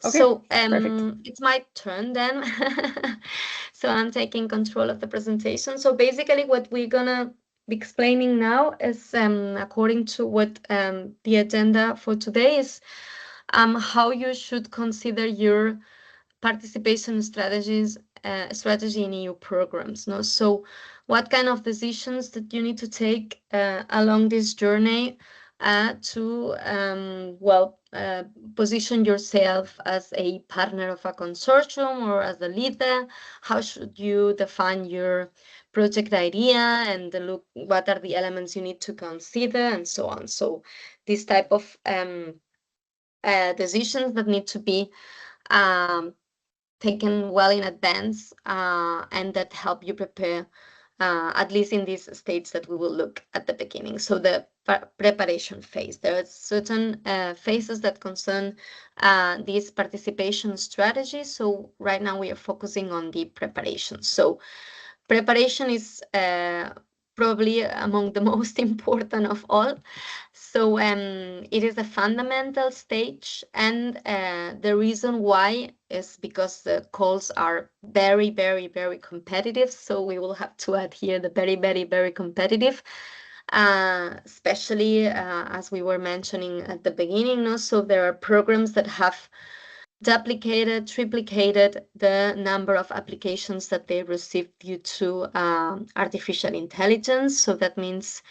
Okay, So perfect. it's my turn then. So I'm taking control of the presentation. So basically what we're gonna be explaining now is according to what the agenda for today is, how you should consider your participation strategy in EU programs. No? So what kind of decisions that you need to take along this journey to position yourself as a partner of a consortium or as a leader? How should you define your project idea and look what are the elements you need to consider and so on? So this type of decisions that need to be um, taken well in advance and that help you prepare, at least in these states that we will look at the beginning. So the preparation phase. There are certain phases that concern these participation strategies. So right now we are focusing on the preparation. So preparation is probably among the most important of all. So it is a fundamental stage, and the reason why is because the calls are very, very, very competitive. So we will have to add here the very, very, very competitive, especially as we were mentioning at the beginning. No? So there are programs that have duplicated, triplicated the number of applications that they received due to artificial intelligence. So that means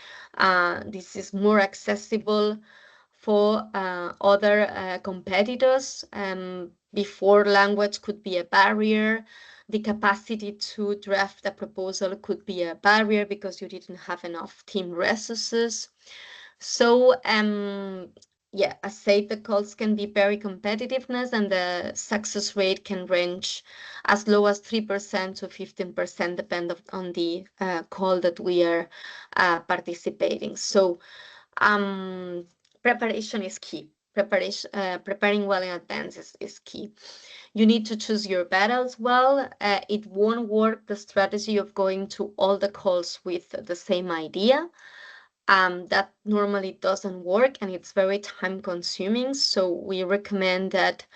this is more accessible for other competitors. Before, language could be a barrier. The capacity to draft a proposal could be a barrier because you didn't have enough team resources. So yeah, as said, the calls can be very competitiveness, and the success rate can range as low as 3% to 15%, depending on the call that we are participating. So preparation is key. Preparing well in advance is key. You need to choose your battles well. It won't work, the strategy of going to all the calls with the same idea. That normally doesn't work and it's very time consuming. So we recommend that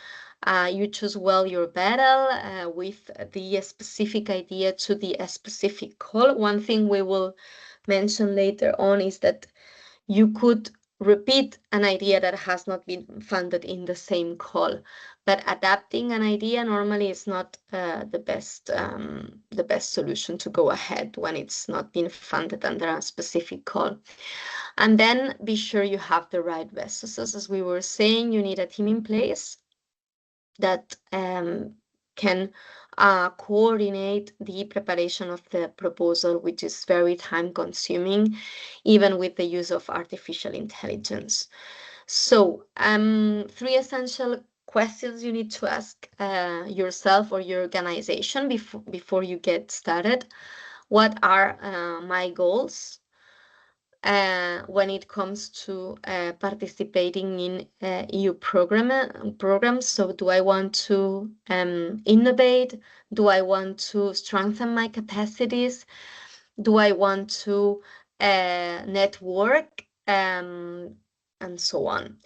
you choose well your battle with the specific idea to the specific call. One thing we will mention later on is that you could repeat an idea that has not been funded in the same call, but adapting an idea normally is not the best solution to go ahead when it's not been funded under a specific call. And then be sure you have the right resources. As we were saying, you need a team in place that can coordinate the preparation of the proposal, which is very time consuming, even with the use of artificial intelligence. So three essential questions you need to ask yourself or your organization before you get started. What are my goals? When it comes to participating in EU programs. So do I want to innovate? Do I want to strengthen my capacities? Do I want to network? And so on.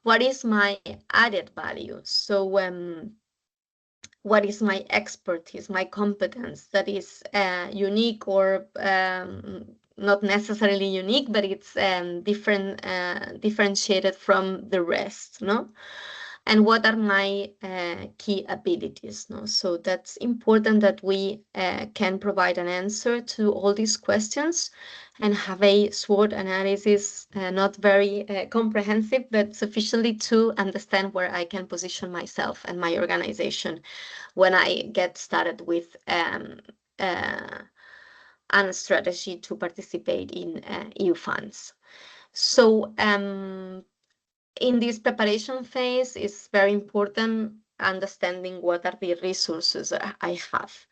What is my added value? So what is my expertise, my competence that is unique or not necessarily unique, but it's differentiated from the rest, no? And what are my key abilities, no? So that's important that we can provide an answer to all these questions and have a SWOT analysis, not very comprehensive, but sufficiently to understand where I can position myself and my organization when I get started with a strategy to participate in EU funds. So in this preparation phase, it's very important understanding what are the resources I have.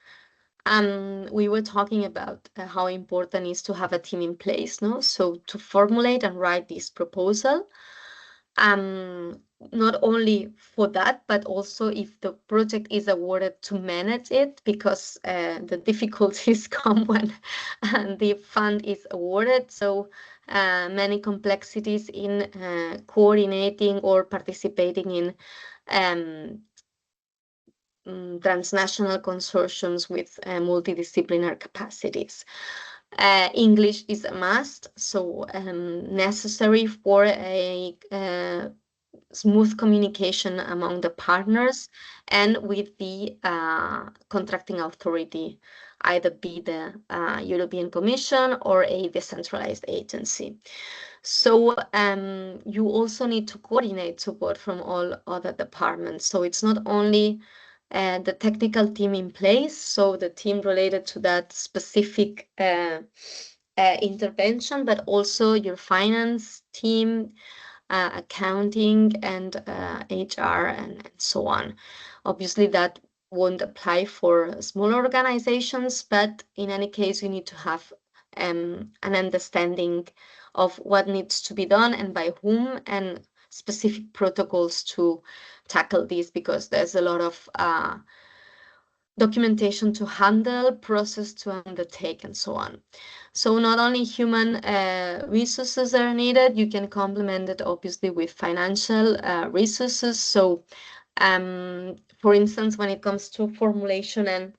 We were talking about how important it is to have a team in place, no? So to formulate and write this proposal, not only for that, but also if the project is awarded, to manage it, because the difficulties come when the fund is awarded. So many complexities in coordinating or participating in transnational consortiums with multidisciplinary capacities. English is a must, so necessary for a smooth communication among the partners and with the contracting authority, either be the European Commission or a decentralized agency. So you also need to coordinate support from all other departments. So it's not only the technical team in place, so the team related to that specific intervention, but also your finance team, accounting, and HR, and so on. Obviously, that won't apply for small organizations, but in any case, you need to have an understanding of what needs to be done and by whom, and specific protocols to tackle this, because there's a lot of documentation to handle, process to undertake, and so on. So not only human resources are needed, you can complement it obviously with financial resources. So for instance, when it comes to formulation and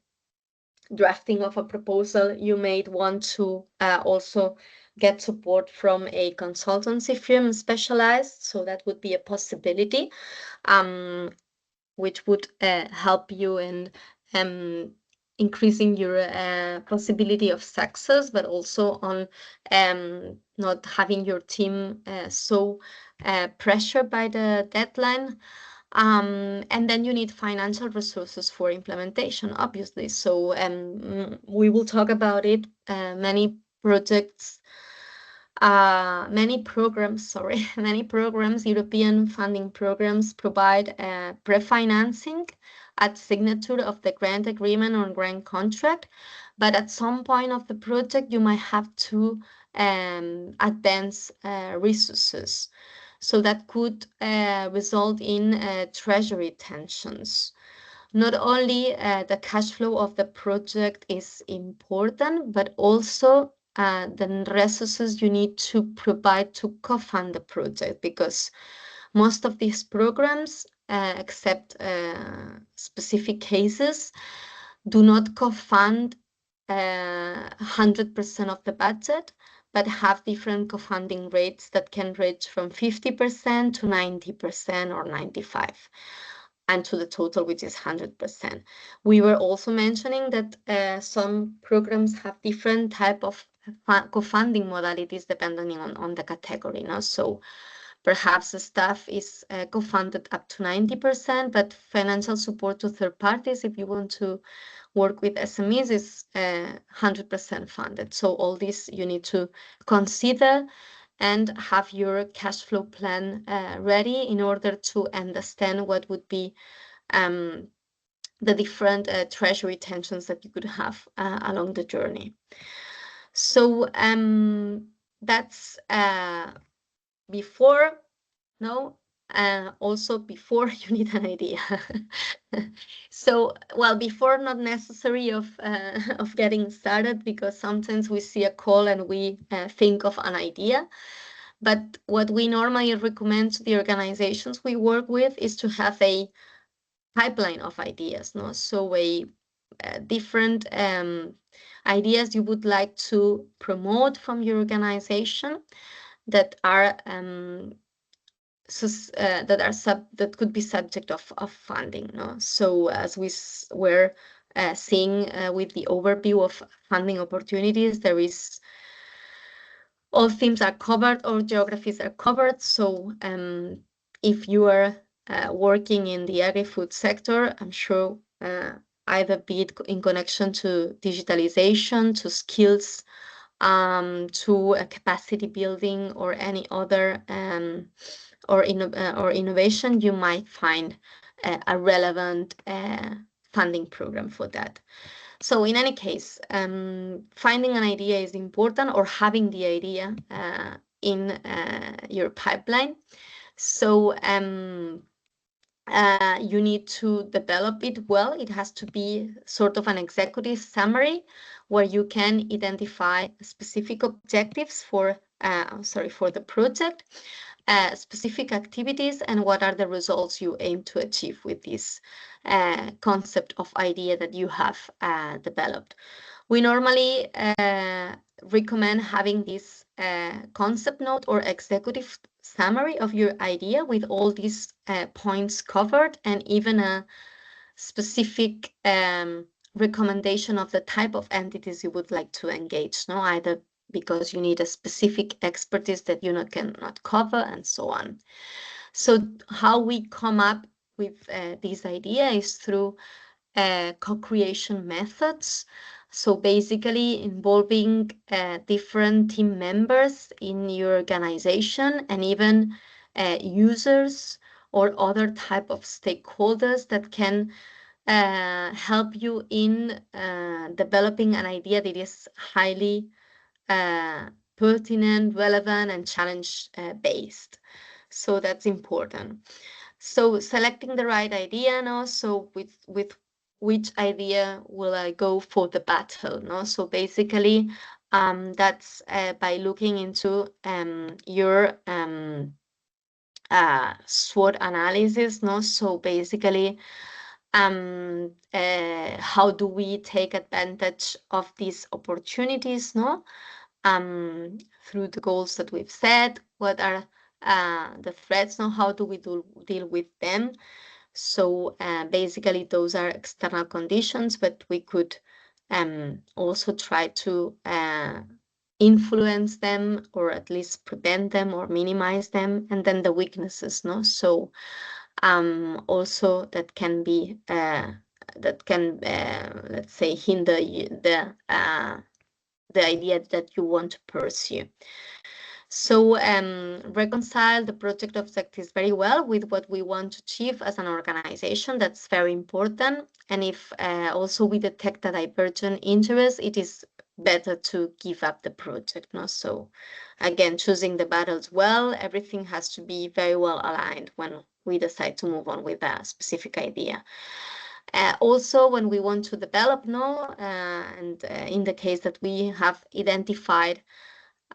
drafting of a proposal, you may want to also get support from a consultancy firm specialized. So that would be a possibility, which would help you in increasing your possibility of success, but also on not having your team so pressured by the deadline. And then you need financial resources for implementation, obviously. So we will talk about it. Many projects, many programs, European funding programs provide pre-financing at signature of the grant agreement or grant contract. But at some point of the project, you might have to advance resources. So that could result in treasury tensions. Not only the cash flow of the project is important, but also the resources you need to provide to co-fund the project, because most of these programs, except specific cases, do not co-fund 100% of the budget, but have different co-funding rates that can range from 50% to 90% or 95%, and to the total, which is 100%. We were also mentioning that some programs have different type of co-funding modalities depending on the category. No? So perhaps the staff is co-funded up to 90%, but financial support to third parties, if you want to work with SMEs, is 100% funded. So all this you need to consider and have your cash flow plan ready in order to understand what would be the different treasury tensions that you could have along the journey. So that's before, no? Also before you need an idea. So, well, before not necessary of getting started, because sometimes we see a call and we think of an idea. But what we normally recommend to the organizations we work with is to have a pipeline of ideas, no? So a different ideas you would like to promote from your organization that are that could be subject of funding. No? So as we were seeing with the overview of funding opportunities, there is all themes are covered, all geographies are covered. So if you are working in the agri-food sector, I'm sure either be it in connection to digitalization, to skills, to capacity building, or any other or innovation, you might find a relevant funding program for that. So in any case, finding an idea is important, or having the idea in your pipeline. So you need to develop it well. It has to be sort of an executive summary where you can identify specific objectives for for the project, specific activities, and what are the results you aim to achieve with this concept of idea that you have developed. We normally recommend having this concept note or executive summary of your idea with all these points covered, and even a specific recommendation of the type of entities you would like to engage, no? Either because you need a specific expertise that you cannot cover, and so on. So how we come up with this idea is through co-creation methods. So basically involving different team members in your organization, and even users or other type of stakeholders that can help you in developing an idea that is highly pertinent, relevant, and challenge based. So that's important. So selecting the right idea, no? So with which idea will I go for the battle, no? So basically, that's by looking into your SWOT analysis, no? So basically, how do we take advantage of these opportunities, no? Through the goals that we've set. What are the threats, no? How do we deal with them? So basically, those are external conditions, but we could also try to influence them, or at least prevent them or minimize them. And then the weaknesses, no? So also that can be let's say hinder the idea that you want to pursue. So reconcile the project objectives very well with what we want to achieve as an organization. That's very important. And if also we detect a divergent interest, it is better to give up the project, no? So again, choosing the battles well, everything has to be very well aligned when we decide to move on with a specific idea. Also, when we want to develop, no, and in the case that we have identified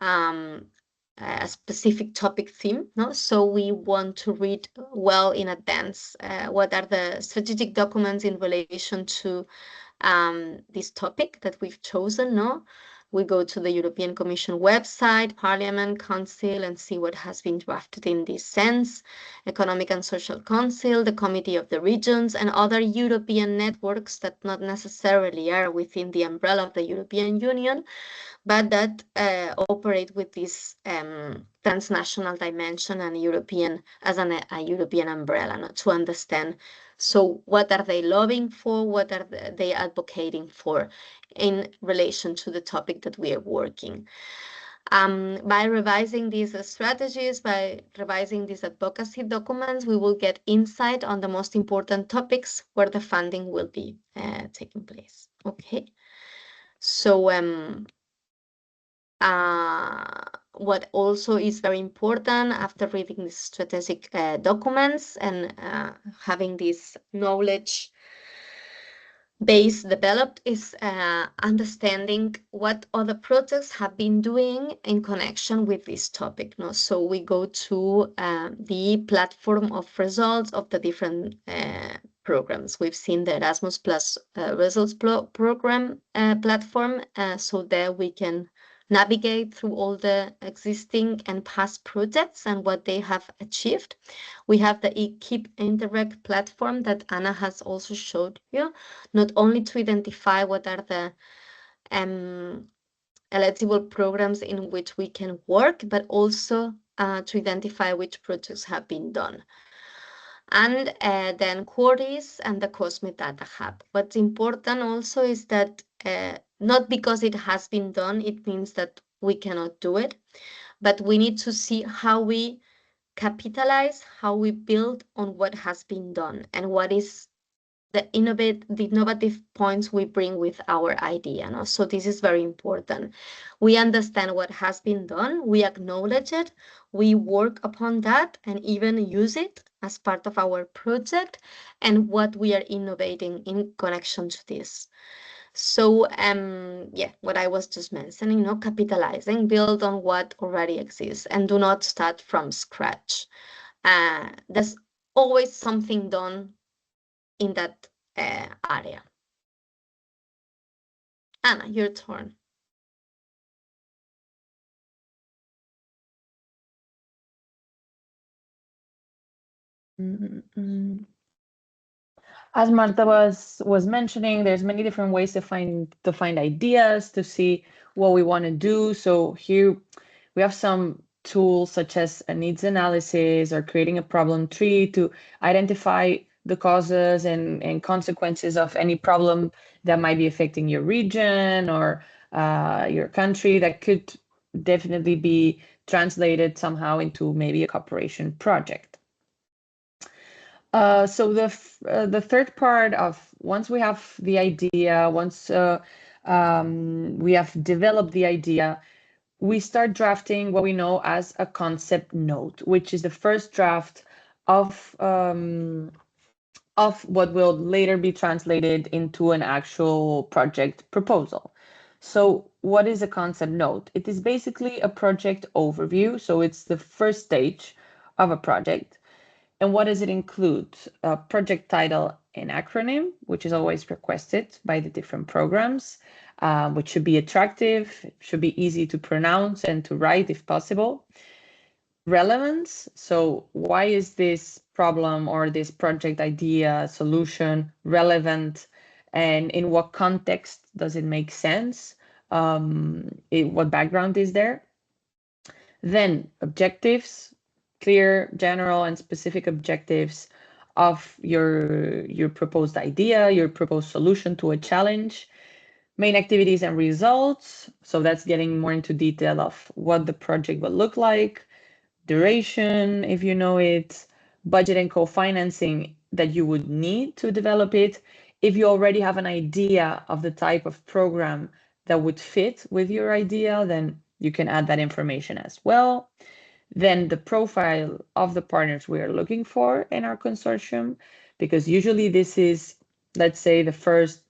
a specific topic theme, no? So we want to read well in advance what are the strategic documents in relation to this topic that we've chosen, no? We go to the European Commission website, Parliament, Council, and see what has been drafted in this sense. Economic and Social Council, the Committee of the Regions, and other European networks that not necessarily are within the umbrella of the European Union, but that operate with this transnational dimension and European as a European umbrella, no? To understand. So what are they lobbying for? What are they advocating for in relation to the topic that we are working? By revising these strategies, by revising these advocacy documents, we will get insight on the most important topics where the funding will be taking place. Okay. So what also is very important after reading these strategic documents and having this knowledge base developed is understanding what other projects have been doing in connection with this topic, no? So we go to the platform of results of the different programs. We've seen the Erasmus Plus results program platform, so there we can navigate through all the existing and past projects and what they have achieved. We have the Keep Interact platform that Anna has also showed you, not only to identify what are the eligible programs in which we can work, but also to identify which projects have been done. And then Quarries and the Cosme Data Hub. What's important also is that not because it has been done, it means that we cannot do it, but we need to see how we capitalize, how we build on what has been done, and what is the innovative points we bring with our idea, no? So this is very important. We understand what has been done, we acknowledge it, we work upon that, and even use it as part of our project, and what we are innovating in connection to this. So yeah, what I was just mentioning, capitalizing, build on what already exists and do not start from scratch. There's always something done in that area. Anna, your turn. As Marta was mentioning, there's many different ways to find ideas, to see what we want to do. So here we have some tools such as a needs analysis or creating a problem tree to identify the causes and consequences of any problem that might be affecting your region or your country that could definitely be translated somehow into maybe a cooperation project. So the third part of once we have the idea, once we have developed the idea, we start drafting what we know as a concept note, which is the first draft of what will later be translated into an actual project proposal. So what is a concept note? It is basically a project overview. So it's the first stage of a project. And what does it include? A project title and acronym, which is always requested by the different programs, which should be attractive, should be easy to pronounce and to write if possible. Relevance, so why is this problem or this project idea, solution relevant, and in what context does it make sense? What background is there? Then objectives, clear, general, and specific objectives of your proposed idea, your proposed solution to a challenge. Main activities and results. So that's getting more into detail of what the project will look like, duration, if you know it, budget and co-financing that you would need to develop it. If you already have an idea of the type of program that would fit with your idea, then you can add that information as well. Then the profile of the partners we are looking for in our consortium, because usually this is, let's say, the first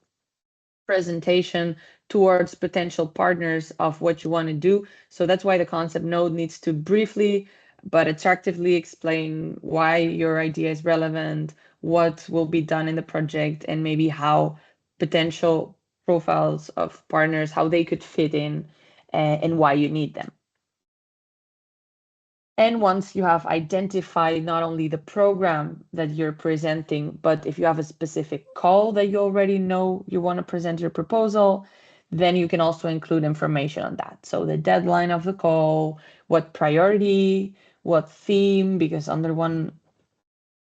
presentation towards potential partners of what you want to do. So that's why the concept note needs to briefly but attractively explain why your idea is relevant, what will be done in the project, and maybe how potential profiles of partners, how they could fit in, and why you need them. And once you have identified not only the program that you're presenting, but if you have a specific call that you already know you want to present your proposal, then you can also include information on that. So the deadline of the call, what priority, what theme, because under one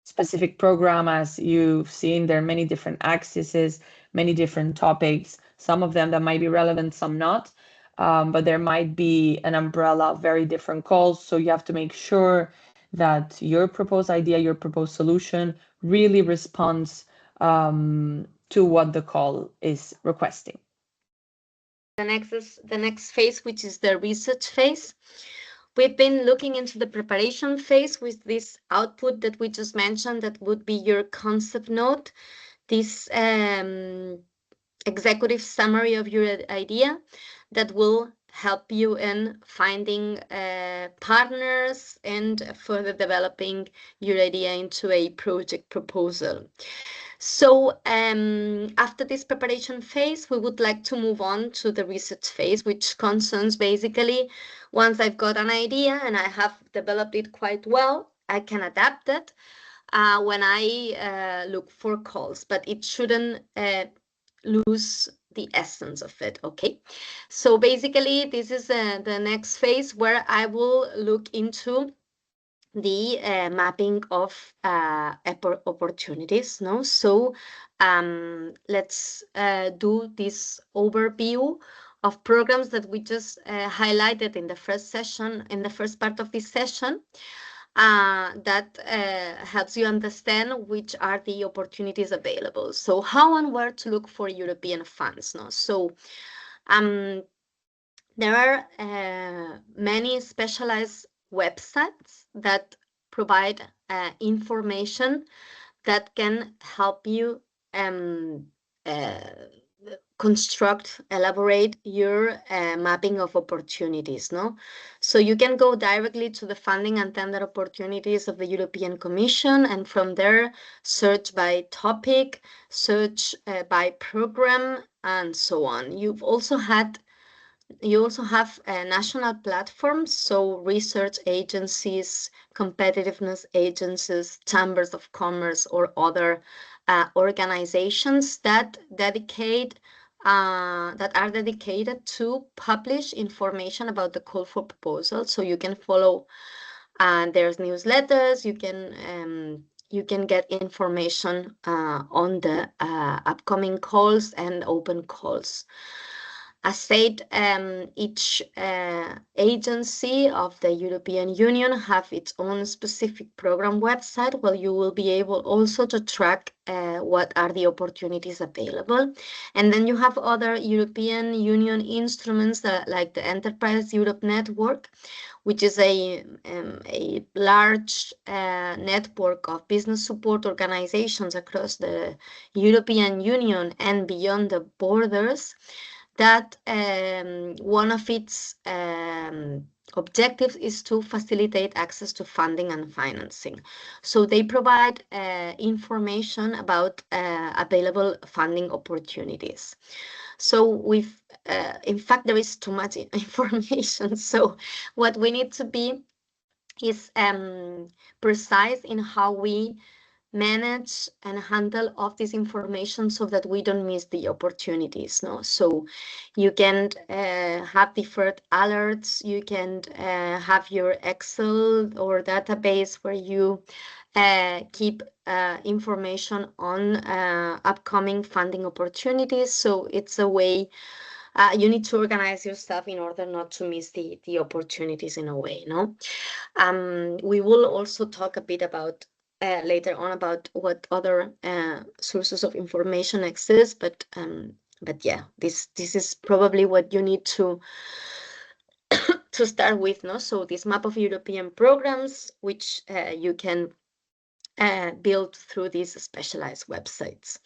specific program, as you've seen, there are many different axes, many different topics, some of them that might be relevant, some not. But there might be an umbrella of very different calls. So you have to make sure that your proposed idea, your proposed solution really responds to what the call is requesting. The next phase, which is the research phase. We've been looking into the preparation phase with this output that we just mentioned that would be your concept note, this executive summary of your idea that will help you in finding partners and further developing your idea into a project proposal. So after this preparation phase, we would like to move on to the research phase, which concerns basically once I've got an idea and I have developed it quite well, I can adapt it when I look for calls, but it shouldn't lose the essence of it, okay? So basically, this is the next phase where I will look into the mapping of opportunities, no? So let's do this overview of programs that we just highlighted in the first session, in the first part of this session. That helps you understand which are the opportunities available. So how and where to look for European funds, no? So there are many specialized websites that provide information that can help you elaborate your mapping of opportunities, no? So you can go directly to the funding and tender opportunities of the European Commission, and from there search by topic, search by program, and so on. You also have national platforms, so research agencies, competitiveness agencies, chambers of commerce, or other organizations that are dedicated to publish information about the call for proposals. So you can follow there's newsletters. You can get information on the upcoming calls and open calls. As said, each agency of the European Union have its own specific program website, where you will be able also to track what are the opportunities available. And then you have other European Union instruments like the Enterprise Europe Network, which is a large network of business support organizations across the European Union and beyond the borders, that one of its objectives is to facilitate access to funding and financing. So they provide information about available funding opportunities. So in fact, there is too much information. So what we need to be is precise in how we manage and handle of this information so that we don't miss the opportunities. No, so you can have different alerts. You can have your Excel or database where you keep information on upcoming funding opportunities. So it's a way you need to organize yourself in order not to miss the opportunities in a way. No, we will also talk a bit about later on about what other sources of information exist, but yeah, this is probably what you need to to start with, no? So this map of European programs, which you can build through these specialized websites.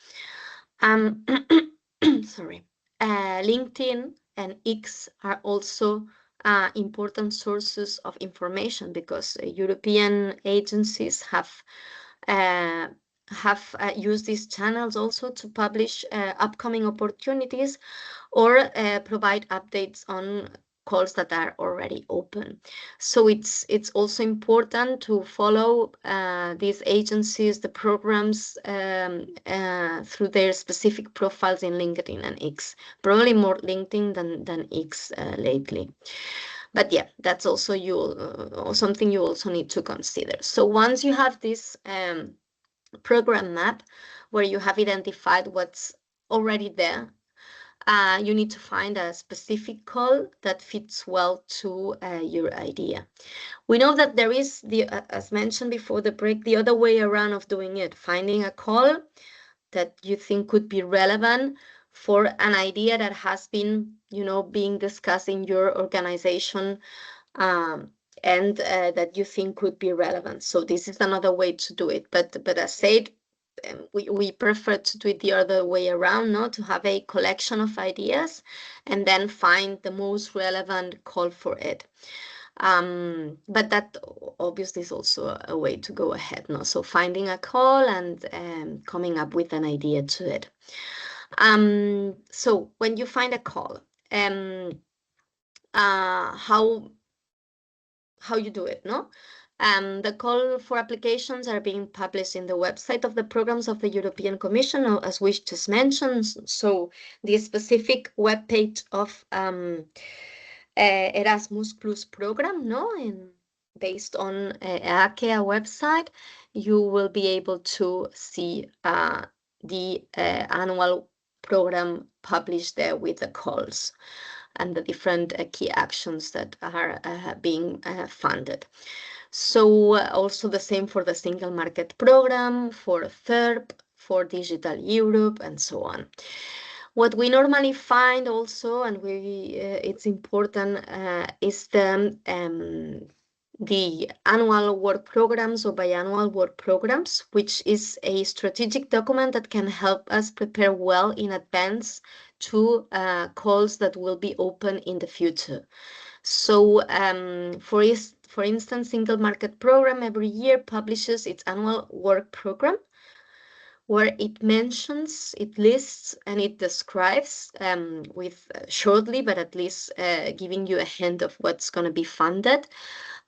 Sorry, LinkedIn and X are also important sources of information, because European agencies have used these channels also to publish upcoming opportunities or provide updates on calls that are already open. So it's also important to follow these agencies, the programs, through their specific profiles in LinkedIn and X. Probably more LinkedIn than X lately. But yeah, that's also something you also need to consider. So once you have this program map where you have identified what's already there, you need to find a specific call that fits well to your idea. We know that there is, as mentioned before the break, the other way around of doing it, finding a call that you think could be relevant for an idea that has been, being discussed in your organization, and that you think could be relevant. So this is another way to do it. But as said, we prefer to do it the other way around, no? To have a collection of ideas and then find the most relevant call for it. But that obviously is also a way to go ahead, no? So finding a call and coming up with an idea to it. So when you find a call, how you do it, no? The call for applications are being published in the website of the programs of the European Commission, as we just mentioned. So the specific webpage of Erasmus Plus program, no? Based on EACEA website, you will be able to see the annual program published there with the calls and the different key actions that are being funded. So also the same for the Single Market Program, for THERP, for Digital Europe, and so on. What we normally find also, and it's important, is the annual work programs or biannual work programs, which is a strategic document that can help us prepare well in advance to calls that will be open in the future. So for instance, Single Market Program every year publishes its annual work program, where it mentions, it lists, and it describes with shortly, but at least giving you a hint of what's going to be funded,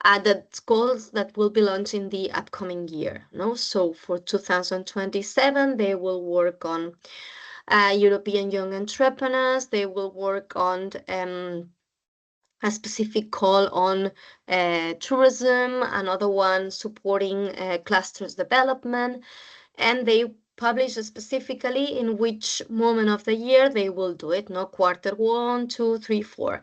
the goals that will be launched in the upcoming year. No, so for 2027, they will work on European young entrepreneurs. They will work on a specific call on tourism, another one supporting clusters development, and they publish specifically in which moment of the year they will do it, no, quarter 1, 2, 3, 4.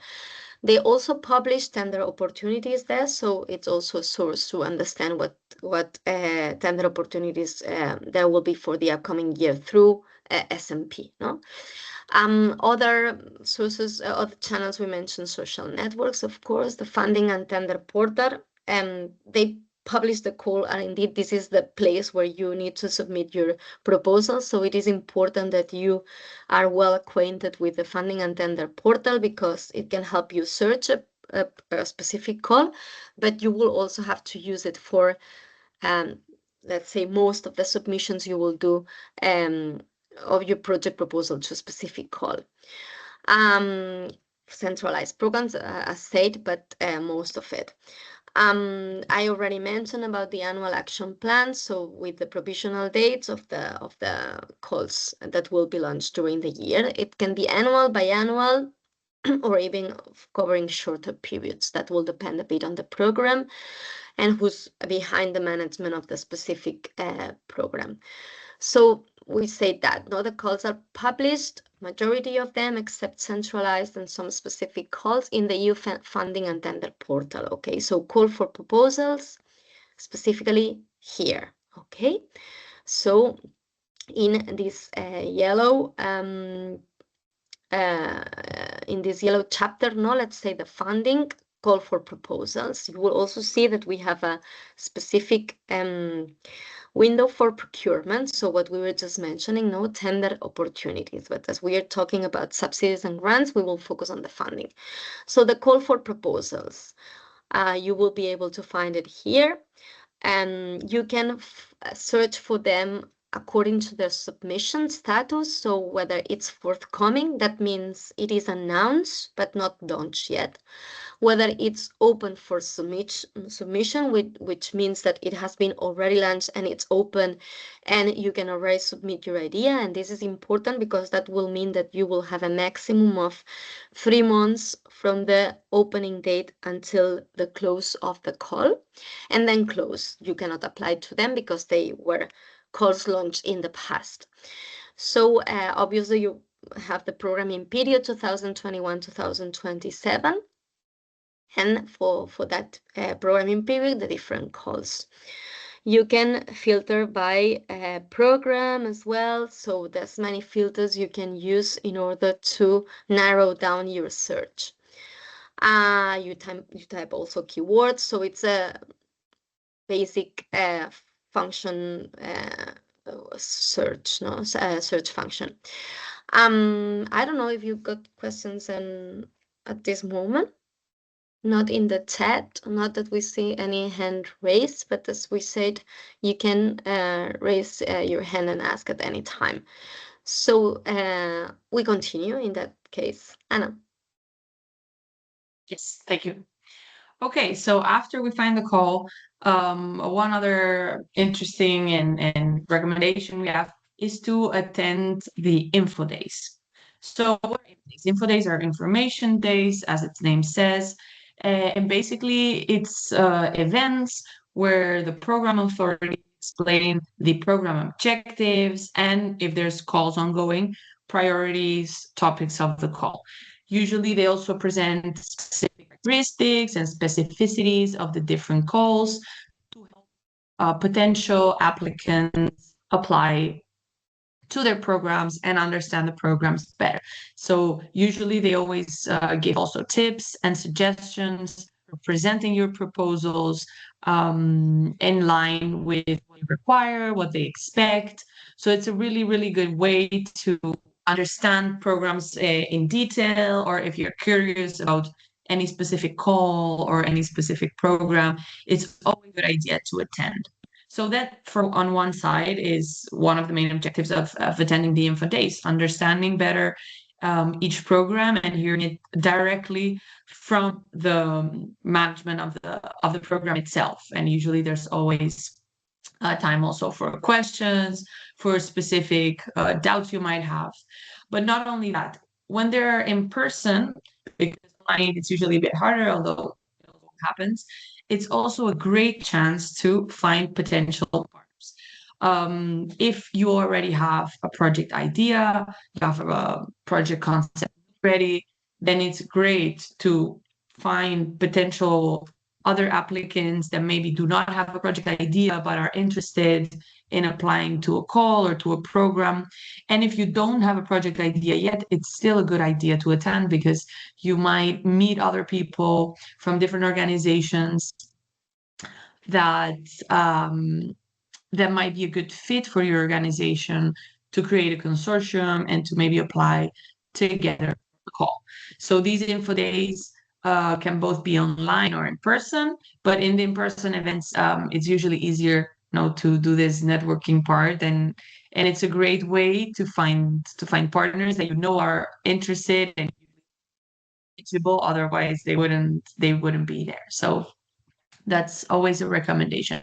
They also publish tender opportunities there, so it's also a source to understand what tender opportunities there will be for the upcoming year through S&P, no? Other sources, other channels we mentioned, social networks, of course, the funding and tender portal. They publish the call, and indeed this is the place where you need to submit your proposal. So it is important that you are well acquainted with the funding and tender portal, because it can help you search a specific call, but you will also have to use it for, let's say, most of the submissions you will do of your project proposal to a specific call. Centralized programs, as said, but most of it. I already mentioned about the annual action plan, so with the provisional dates of the calls that will be launched during the year. It can be annual, biannual, or even covering shorter periods. That will depend a bit on the program and who's behind the management of the specific program. So we say that no, the calls are published, majority of them, except centralized and some specific calls, in the EU funding and tender portal. Okay, so call for proposals specifically here. Okay, so in this yellow chapter, no, let's say the funding, call for proposals, you will also see that we have a specific window for procurement. So what we were just mentioning, no, tender opportunities. But as we are talking about subsidies and grants, we will focus on the funding. So the call for proposals, you will be able to find it here, and you can search for them according to their submission status. So whether it's forthcoming, that means it is announced but not launched yet. Whether it's open for submission, which means that it has been already launched and it's open and you can already submit your idea. And this is important because that will mean that you will have a maximum of 3 months from the opening date until the close of the call, and then close. You cannot apply to them because they were calls launched in the past. So obviously you have the programming period 2021-2027. And for that programming period, the different calls. You can filter by program as well. So there's many filters you can use in order to narrow down your search. You type also keywords. So it's a basic function search, no, search function. I don't know if you've got questions at this moment. Not in the chat, not that we see any hand raised, but as we said, you can raise your hand and ask at any time. So we continue in that case. Anna. Yes, thank you. Okay, so after we find the call, one other interesting and recommendation we have is to attend the info days. So what are info days? Info days are information days, as its name says. And basically, it's events where the program authority explain the program objectives and, if there's calls ongoing, priorities, topics of the call. Usually, they also present specific characteristics and specificities of the different calls to help potential applicants apply to their programs and understand the programs better. So usually they always give also tips and suggestions for presenting your proposals in line with what you require, what they expect. So it's a really, really good way to understand programs in detail, or if you're curious about any specific call or any specific program, it's always a good idea to attend. So that, for on one side, is one of the main objectives of attending the Info Days, understanding better each program and hearing it directly from the management of the program itself. And usually there's always time also for questions, for specific doubts you might have. But not only that, when they're in person, because online it's usually a bit harder, although it also happens, it's also a great chance to find potential partners. If you already have a project idea, you have a project concept ready, then it's great to find potential other applicants that maybe do not have a project idea but are interested in applying to a call or to a program. And if you don't have a project idea yet, it's still a good idea to attend, because you might meet other people from different organizations that that might be a good fit for your organization, to create a consortium and to maybe apply together for a call. So these Info Days can both be online or in person, but in the in-person events, it's usually easier, to do this networking part, and it's a great way to find partners that are interested and reachable. Otherwise, they wouldn't be there. So that's always a recommendation.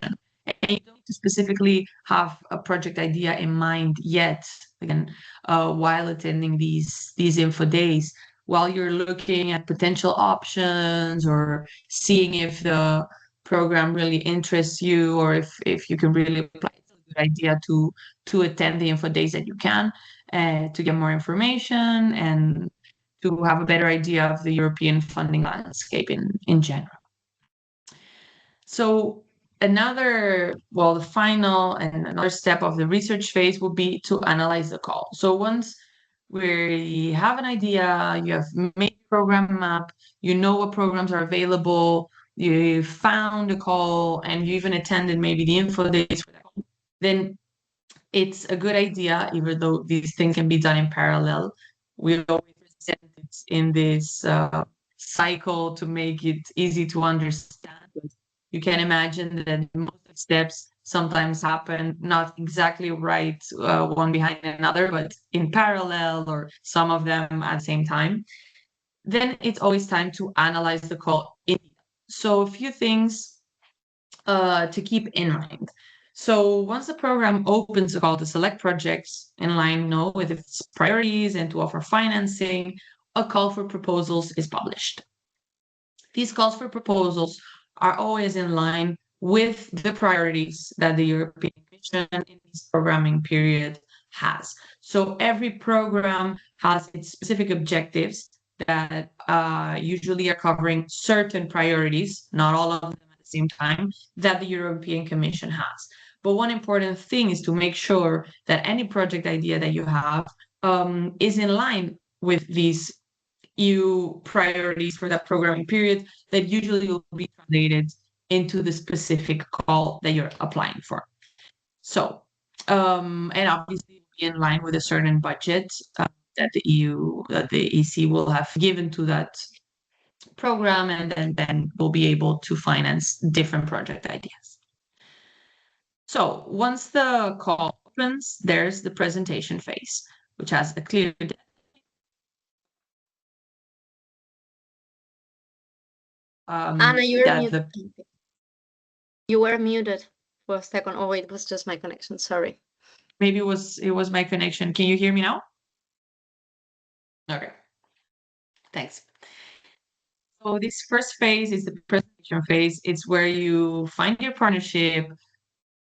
And you don't need to specifically have a project idea in mind yet, again, while attending these Info Days. While you're looking at potential options or seeing if the program really interests you, or if you can really apply, it's a good idea to attend the Info Days that you can, to get more information and to have a better idea of the European funding landscape in general. So the final and another step of the research phase will be to analyze the call. So once we have an idea, you have made a program map, you know what programs are available, you found a call, and you even attended maybe the Info Days for that call, then it's a good idea, even though these things can be done in parallel. We always present it in this cycle to make it easy to understand. You can imagine that most steps sometimes happen not exactly right, one behind another, but in parallel, or some of them at the same time. Then it's always time to analyze the call. So a few things to keep in mind. So once the program opens a call to select projects in line with its priorities and to offer financing, a call for proposals is published. These calls for proposals are always in line with the priorities that the European Commission in this programming period has. So every program has its specific objectives that usually are covering certain priorities, not all of them at the same time, that the European Commission has. But one important thing is to make sure that any project idea that you have is in line with these EU priorities for that programming period, that usually will be translated into the specific call that you're applying for. So, and obviously be in line with a certain budget that the EC will have given to that program, and then we'll be able to finance different project ideas. So once the call opens, there's the presentation phase, which has a clear Anna, you're muted. You were muted for a second. Oh, wait, it was just my connection. Sorry. Maybe it was my connection. Can you hear me now? Okay. Thanks. So this first phase is the presentation phase. It's where you find your partnership,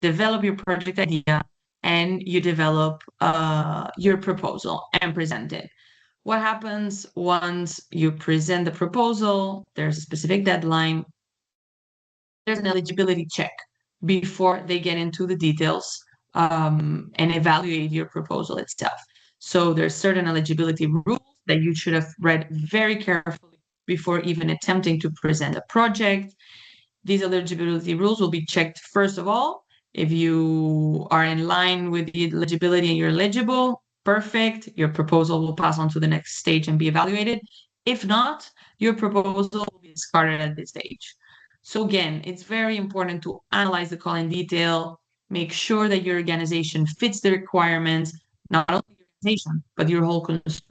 develop your project idea, and you develop your proposal and present it. What happens once you present the proposal? There's a specific deadline. There's an eligibility check before they get into the details and evaluate your proposal itself. So there's certain eligibility rules that you should have read very carefully before even attempting to present a project. These eligibility rules will be checked first of all. If you are in line with the eligibility and you're eligible, perfect, your proposal will pass on to the next stage and be evaluated. If not, your proposal will be discarded at this stage. So again, it's very important to analyze the call in detail, make sure that your organization fits the requirements, not only your organization, but your whole concern.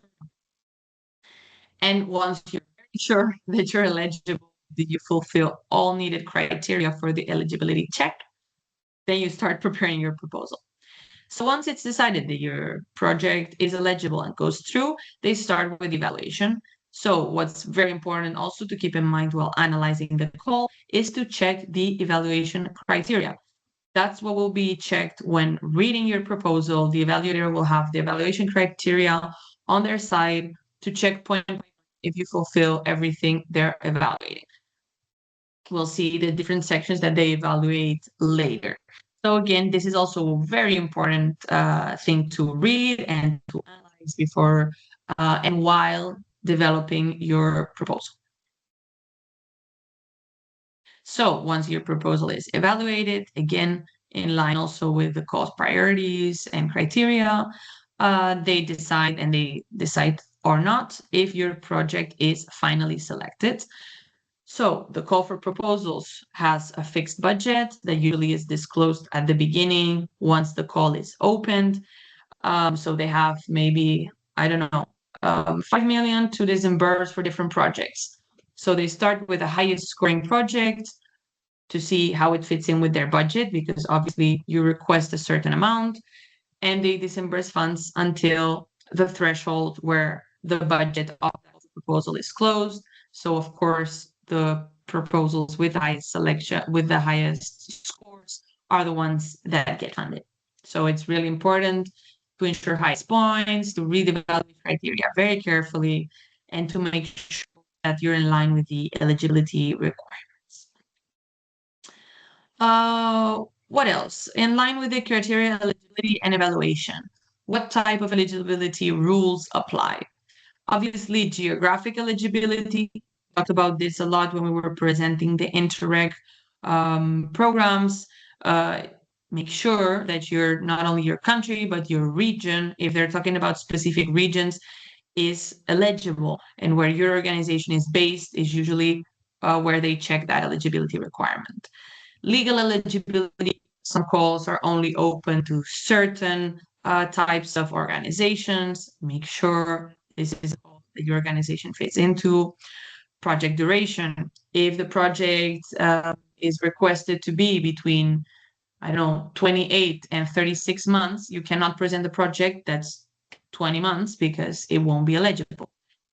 And once you're very sure that you're eligible, that you fulfill all needed criteria for the eligibility check, then you start preparing your proposal. So once it's decided that your project is eligible and goes through, they start with evaluation. So what's very important also to keep in mind while analyzing the call is to check the evaluation criteria. That's what will be checked when reading your proposal. The evaluator will have the evaluation criteria on their side to check point by point if you fulfill everything they're evaluating. We'll see the different sections that they evaluate later. So again, this is also a very important thing to read and to analyze before and while developing your proposal. So once your proposal is evaluated, again, in line also with the cost priorities and criteria, they decide or not if your project is finally selected. So the call for proposals has a fixed budget that usually is disclosed at the beginning once the call is opened. So they have maybe, I don't know, 5 million to disburse for different projects. So they start with the highest scoring project to see how it fits in with their budget, because obviously you request a certain amount and they disburse funds until the threshold where the budget of the proposal is closed. So of course, the proposals with the highest selection, with the highest scores, are the ones that get funded. So it's really important to ensure highest points, to read the evaluation criteria very carefully, and to make sure that you're in line with the eligibility requirements. What else? In line with the criteria, eligibility and evaluation. What type of eligibility rules apply? Obviously, geographic eligibility. We talked about this a lot when we were presenting the Interreg programs. Make sure that you're not only your country, but your region, if they're talking about specific regions, is eligible. And where your organization is based is usually where they check that eligibility requirement. Legal eligibility, some calls are only open to certain types of organizations. Make sure this is a call that your organization fits into. Project duration, if the project is requested to be between, I don't know, 28 and 36 months, you cannot present the project that's 20 months because it won't be eligible.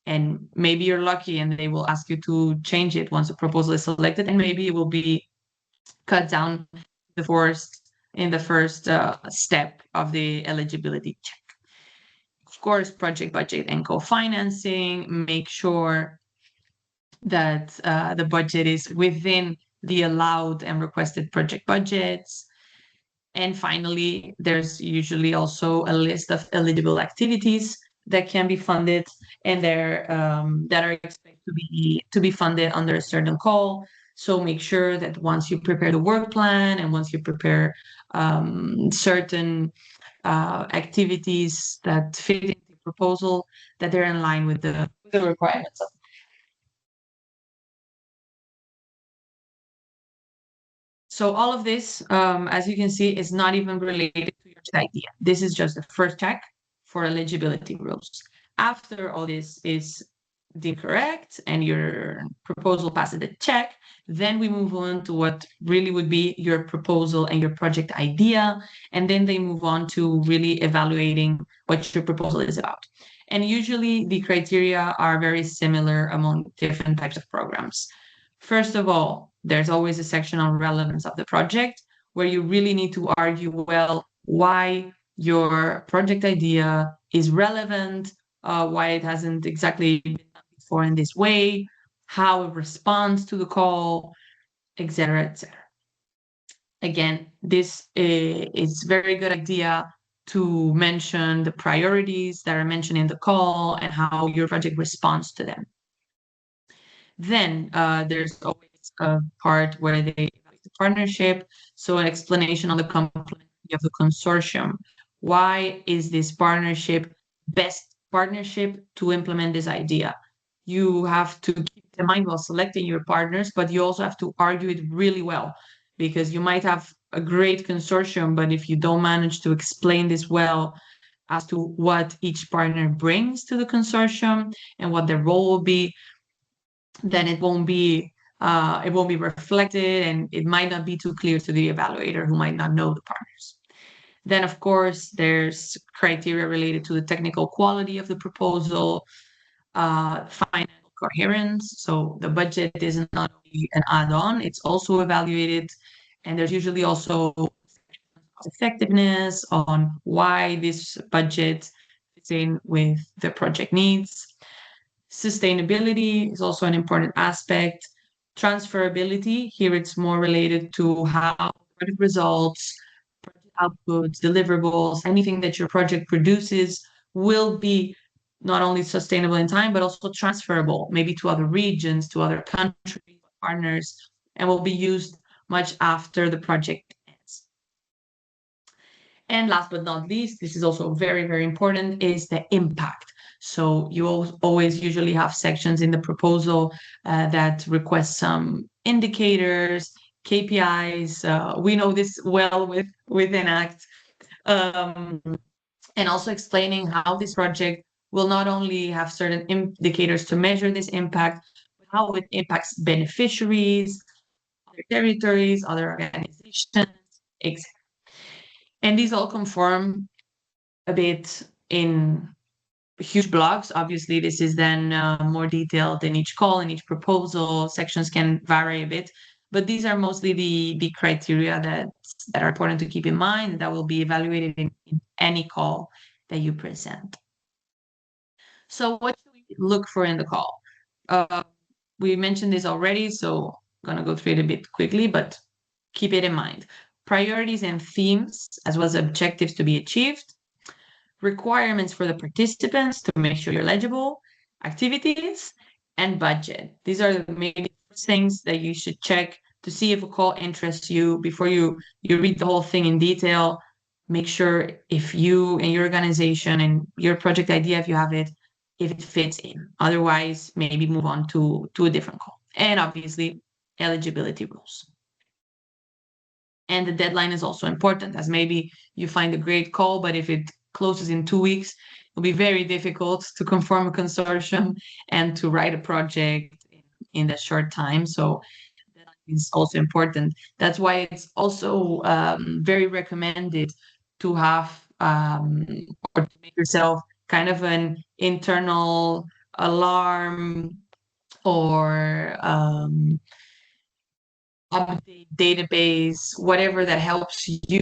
And maybe you're lucky and they will ask you to change it once a proposal is selected, and maybe it will be cut down in the first step of the eligibility check. Of course, project budget and co-financing, make sure that the budget is within the allowed and requested project budgets. And finally, there's usually also a list of eligible activities that can be funded and that are expected to be funded under a certain call. So make sure that once you prepare the work plan and once you prepare certain activities that fit in the proposal, that they're in line with the requirements of. So all of this, as you can see, is not even related to your idea. This is just the first check for eligibility rules. After all this is deemed correct and your proposal passes the check, then we move on to what really would be your proposal and your project idea. And then they move on to really evaluating what your proposal is about. And usually the criteria are very similar among different types of programs. First of all, there's always a section on relevance of the project where you really need to argue well why your project idea is relevant, why it hasn't exactly been done before in this way, how it responds to the call, etc., etc. Again, this is very good idea to mention the priorities that are mentioned in the call and how your project responds to them. Then there's always a part where they evaluate the partnership, so an explanation on the complexity of the consortium, Why is this partnership best partnership to implement this idea? You have to keep in mind while selecting your partners, but you also have to argue it really well, because you might have a great consortium, but if you don't manage to explain this well as to what each partner brings to the consortium and what their role will be, then it won't be reflected, and it might not be too clear to the evaluator who might not know the partners. Then, of course, there's criteria related to the technical quality of the proposal, financial coherence. So the budget is not only an add-on, it's also evaluated. And there's usually also effectiveness on why this budget fits in with the project needs. Sustainability is also an important aspect. Transferability, here it's more related to how project results, project outputs, deliverables, anything that your project produces will be not only sustainable in time, but also transferable, maybe to other regions, to other countries, partners, and will be used much after the project ends. And last but not least, this is also very, very important, is the impact. So you always usually have sections in the proposal that request some indicators, KPIs. We know this well with ENACT. And also explaining how this project will not only have certain indicators to measure this impact, but how it impacts beneficiaries, other territories, other organizations, etc. And these all conform a bit in huge blocks. Obviously, this is then more detailed in each call, in each proposal. Sections can vary a bit, but these are mostly the criteria that are important to keep in mind, that will be evaluated in any call that you present. So what should we look for in the call? We mentioned this already, so I'm going to go through it a bit quickly, but keep it in mind. Priorities and themes, as well as objectives to be achieved, requirements for the participants to make sure you're eligible, activities, and budget. These are the main things that you should check to see if a call interests you. Before you read the whole thing in detail, make sure if you and your organization and your project idea, if you have it, if it fits in. Otherwise, maybe move on to a different call. And obviously, eligibility rules. And the deadline is also important, as maybe you find a great call, but if it closes in 2 weeks, it'll be very difficult to conform a consortium and to write a project in that short time. So that is also important. That's why it's also very recommended to have or to make yourself kind of an internal alarm or update database, whatever that helps you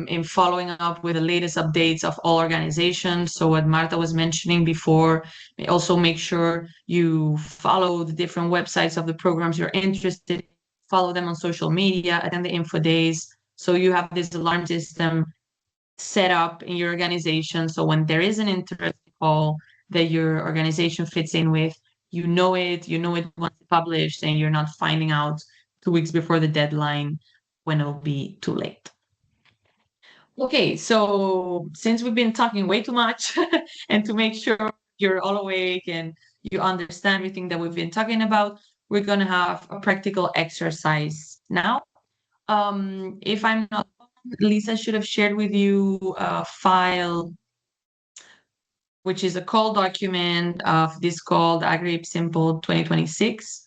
in following up with the latest updates of all organizations. So what Marta was mentioning before, also make sure you follow the different websites of the programs you're interested in, follow them on social media, attend the info days. So you have this alarm system set up in your organization. So when there is an interesting call that your organization fits in with, you know it once it's published, and you're not finding out 2 weeks before the deadline when it'll be too late. Okay, so since we've been talking way too much and to make sure you're all awake and you understand everything that we've been talking about, we're going to have a practical exercise now. If I'm not wrong, Lisa should have shared with you a file, which is a call document of this call, the Agrip Simple 2026.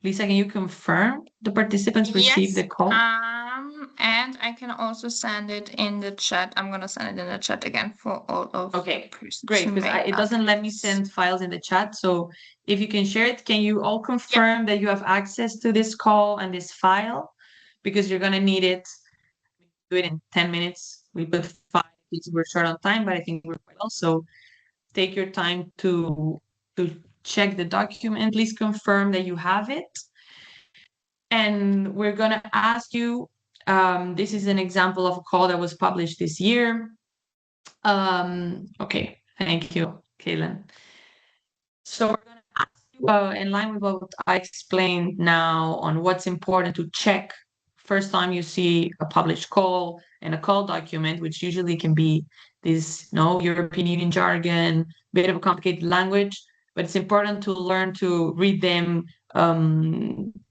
Lisa, can you confirm the participants received the call? And I can also send it in the chat. I'm going to send it in the chat again for all of Okay, great, because it doesn't let me send files in the chat. So if you can share it, can you all confirm that you have access to this call and this file? Because you're going to need it. Do it in 10 minutes. We put 5 because we're short on time, but I think we're quite well. So take your time to check the document. Please confirm that you have it. And we're going to ask you, this is an example of a call that was published this year. Okay, thank you, Kaylin. So we're going to ask you, in line with what I explained now on what's important to check first time you see a published call and a call document, which usually can be this European Union jargon, bit of a complicated language, but it's important to learn to read them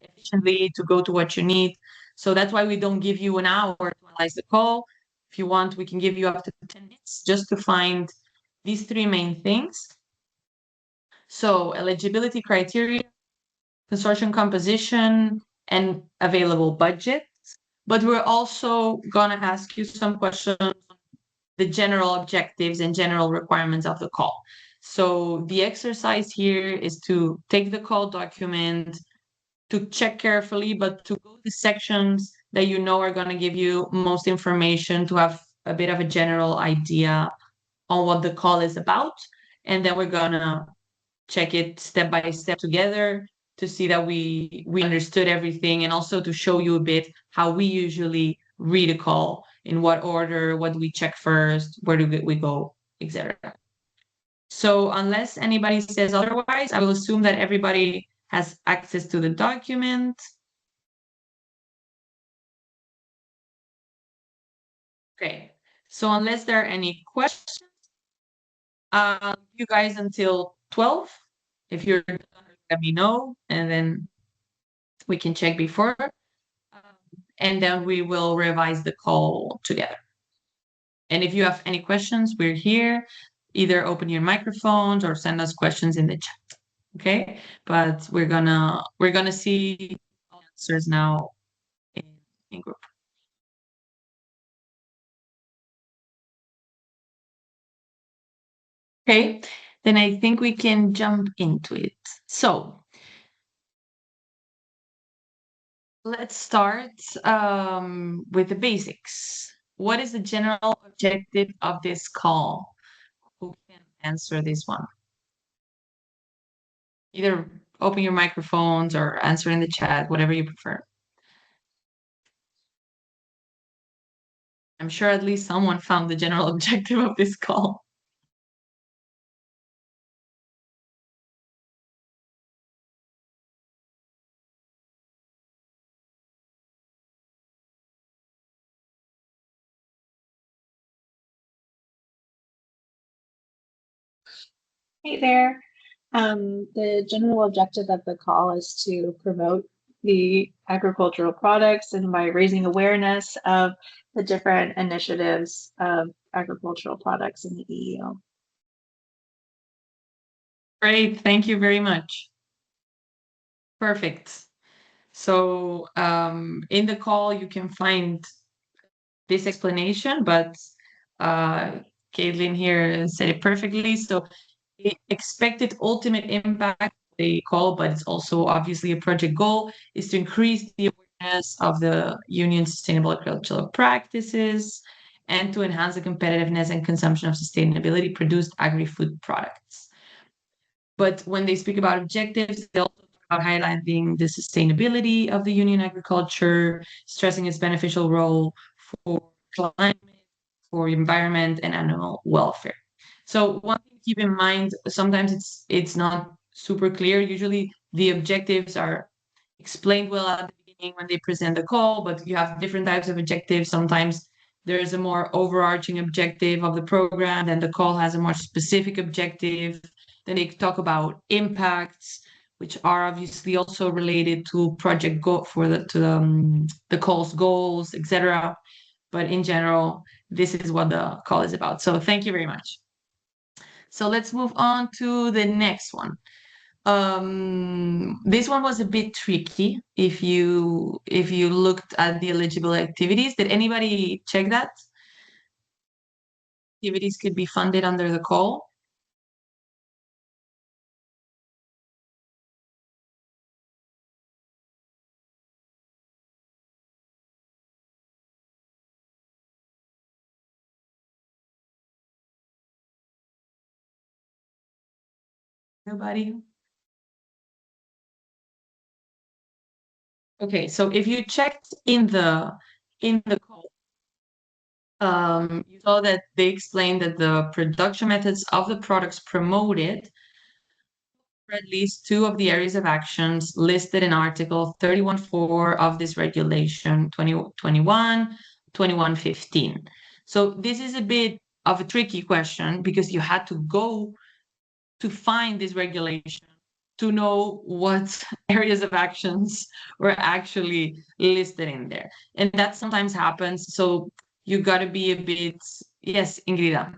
efficiently, to go to what you need. So that's why we don't give you an hour to analyze the call. If you want, we can give you up to 10 minutes just to find these three main things. So eligibility criteria, consortium composition, and available budget. But we're also going to ask you some questions on the general objectives and general requirements of the call. So the exercise here is to take the call document, to check carefully, but to go to the sections that you know are going to give you most information, to have a bit of a general idea on what the call is about. And then we're going to check it step by step together to see that we understood everything, and also to show you a bit how we usually read a call, in what order, what do we check first, where do we go, etc. So unless anybody says otherwise, I will assume that everybody has access to the document. Okay, so unless there are any questions, you guys until 12. If you're done, let me know, and then we can check before. And then we will revise the call together. And if you have any questions, we're here. Either open your microphones or send us questions in the chat. Okay, but we're gonna see answers now in group. Okay, then I think we can jump into it. So let's start with the basics. What is the general objective of this call? Who can answer this one? Either open your microphones or answer in the chat, whatever you prefer. I'm sure at least someone found the general objective of this call. Hey there. The general objective of the call is to promote the agricultural products, and by raising awareness of the different initiatives of agricultural products in the EU. Great, thank you very much. Perfect. So in the call, you can find this explanation, but Caitlin here said it perfectly. So the expected ultimate impact they call, but it's also obviously a project goal, is to increase the awareness of the Union's sustainable agricultural practices and to enhance the competitiveness and consumption of sustainability produced agri-food products. But when they speak about objectives, they also talk about highlighting the sustainability of the Union agriculture, stressing its beneficial role for climate, for environment, and animal welfare. So one thing to keep in mind, sometimes it's not super clear. Usually the objectives are explained well at the beginning when they present the call, but you have different types of objectives. Sometimes there's a more overarching objective of the program, then the call has a more specific objective. Then they talk about impacts, which are obviously also related to project goal for the call's goals, etc. But in general, this is what the call is about. So thank you very much. So let's move on to the next one. This one was a bit tricky. If you looked at the eligible activities, did anybody check that? Activities could be funded under the call. Nobody? Okay, so if you checked in the call, you saw that they explained that the production methods of the products promoted at least 2 of the areas of actions listed in Article 31.4 of this regulation 2021-2115. So this is a bit of a tricky question because you had to go to find this regulation to know what areas of actions were actually listed in there. And that sometimes happens. So you got to be a bit, yes, Ingrida,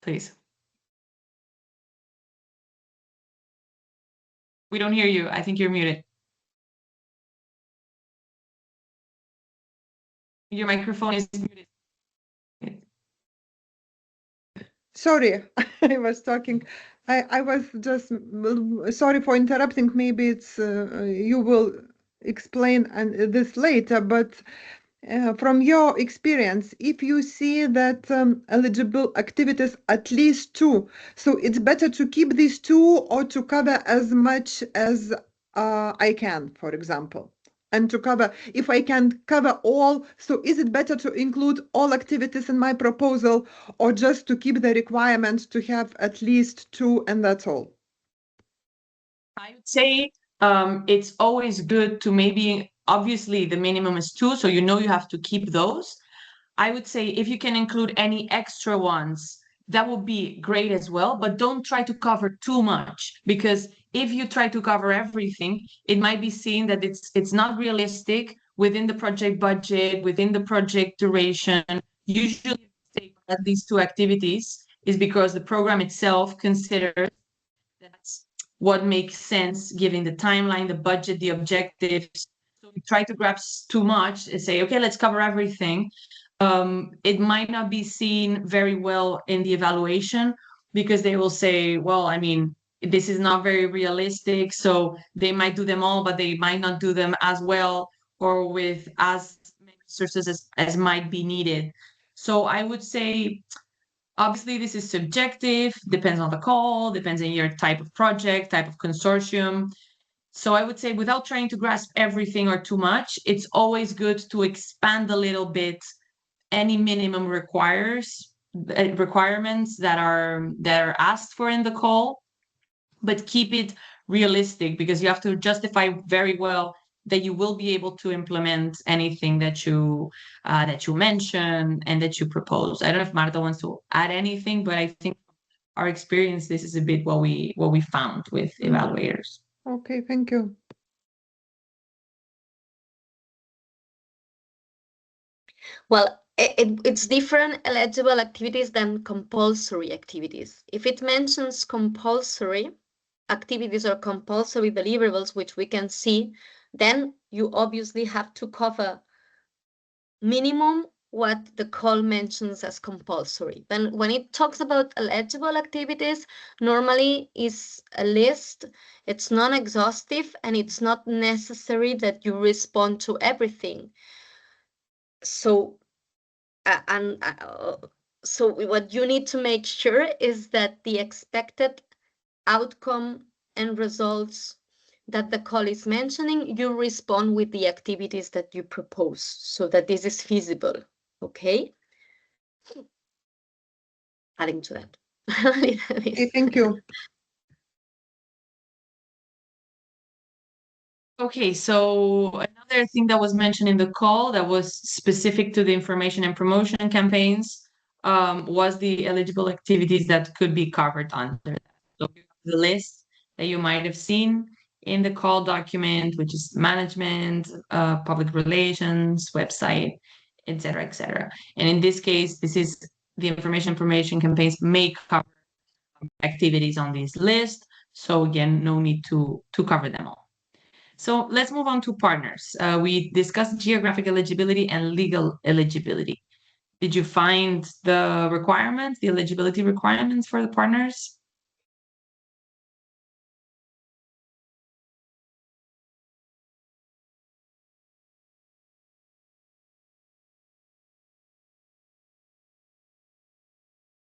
please. We don't hear you. I think you're muted. Your microphone is muted. Sorry, I was talking. I was just sorry for interrupting. Maybe it's you will explain this later, but from your experience, if you see that eligible activities at least 2, so it's better to keep these 2 or to cover as much as I can, for example. And to cover, if I can cover all, so is it better to include all activities in my proposal or just to keep the requirement to have at least 2 and that's all? I would say it's always good to maybe, obviously the minimum is 2, so you know you have to keep those. I would say if you can include any extra ones, that would be great as well, but don't try to cover too much, because if you try to cover everything, it might be seen that it's not realistic within the project budget, within the project duration. Usually at least 2 activities is because the program itself considers that's what makes sense given the timeline, the budget, the objectives. So we try to grasp too much and say, okay, let's cover everything. It might not be seen very well in the evaluation because they will say, well, I mean, this is not very realistic. So they might do them all, but they might not do them as well or with as many resources as might be needed. So I would say, obviously, this is subjective, depends on the call, depends on your type of project, type of consortium. So I would say without trying to grasp everything or too much, it's always good to expand a little bit any minimum requirements that are asked for in the call, but keep it realistic because you have to justify very well that you will be able to implement anything that you mention and that you propose. I don't know if Marta wants to add anything, but I think our experience, this is a bit what we found with evaluators. Okay, thank you. Well, it's different eligible activities than compulsory activities. If it mentions compulsory activities or compulsory deliverables, which we can see, then you obviously have to cover minimum what the call mentions as compulsory. Then when it talks about eligible activities, normally is a list. It's non-exhaustive and it's not necessary that you respond to everything. So so what you need to make sure is that the expected outcome and results that the call is mentioning, you respond with the activities that you propose so that this is feasible, okay? Adding to that. Okay, thank you. Okay, so another thing that was mentioned in the call that was specific to the information and promotion campaigns was the eligible activities that could be covered under that. So the list that you might have seen in the call document, which is management, public relations, website, etc., etc. And in this case, this is the information and promotion campaigns may cover activities on this list. So again, no need to cover them all. So let's move on to partners. We discussed geographic eligibility and legal eligibility. Did you find the requirements, the eligibility requirements for the partners?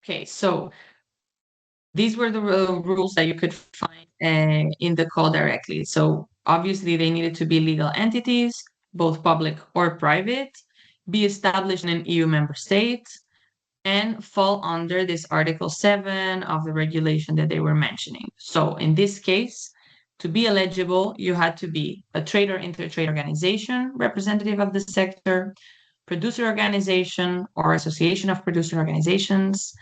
Okay, so these were the rules that you could find in the call directly. So obviously they needed to be legal entities, both public or private, be established in an EU member state, and fall under this Article 7 of the regulation that they were mentioning. So in this case, to be eligible, you had to be a trade or inter-trade organization representative of the sector, producer organization or association of producer organizations,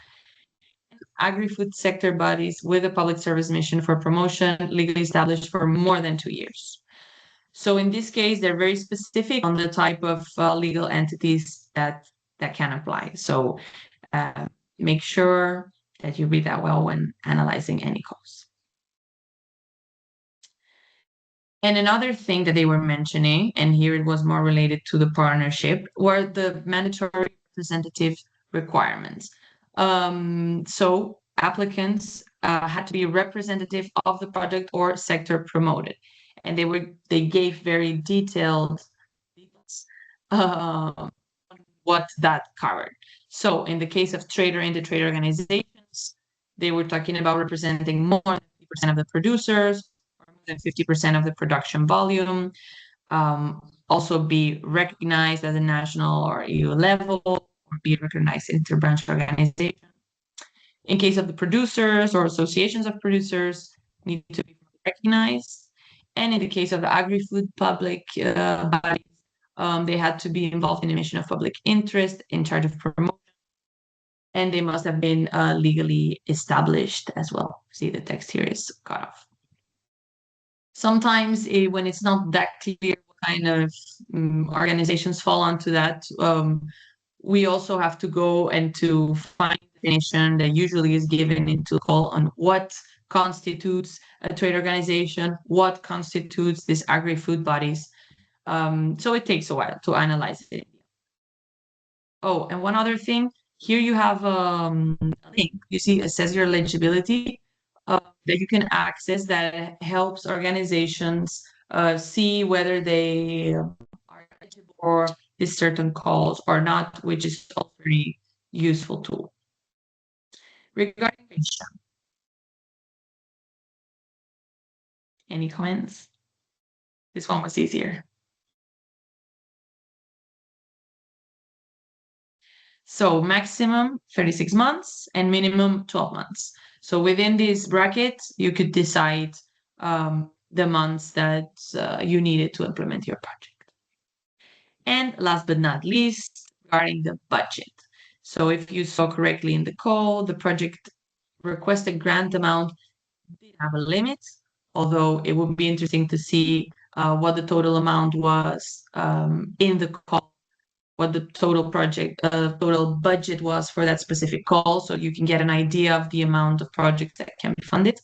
agri-food sector bodies with a public service mission for promotion legally established for more than 2 years. So in this case, they're very specific on the type of legal entities that can apply. So make sure that you read that well when analyzing any calls. And another thing that they were mentioning, and here it was more related to the partnership, were the mandatory representative requirements. So applicants had to be representative of the project or sector promoted, and they gave very detailed details what that covered. So in the case of trade or inter-trade organizations, they were talking about representing more than 50% of the producers, or more than 50% of the production volume, also be recognized at the national or EU level, or be recognized interbranch organization. In case of the producers or associations of producers, need to be recognized. And in the case of the agri-food public bodies, they had to be involved in a mission of public interest, in charge of promotion, and they must have been legally established as well. See, the text here is cut off. Sometimes when it's not that clear what kind of organizations fall onto that, we also have to go and to find a definition that usually is given into call on what constitutes a trade organization, what constitutes these agri-food bodies. So it takes a while to analyze it. Oh, and one other thing, here you have a link. You see, it says your eligibility that you can access that helps organizations see whether they are eligible for these certain calls or not, which is a very useful tool. Regarding commission, any comments? This one was easier. So maximum 36 months and minimum 12 months. So within this bracket, you could decide the months that you needed to implement your project. And last but not least, regarding the budget. So if you saw correctly in the call, the project requested grant amount did have a limit, although it would be interesting to see what the total amount was in the call, what the total budget was for that specific call, so you can get an idea of the amount of projects that can be funded.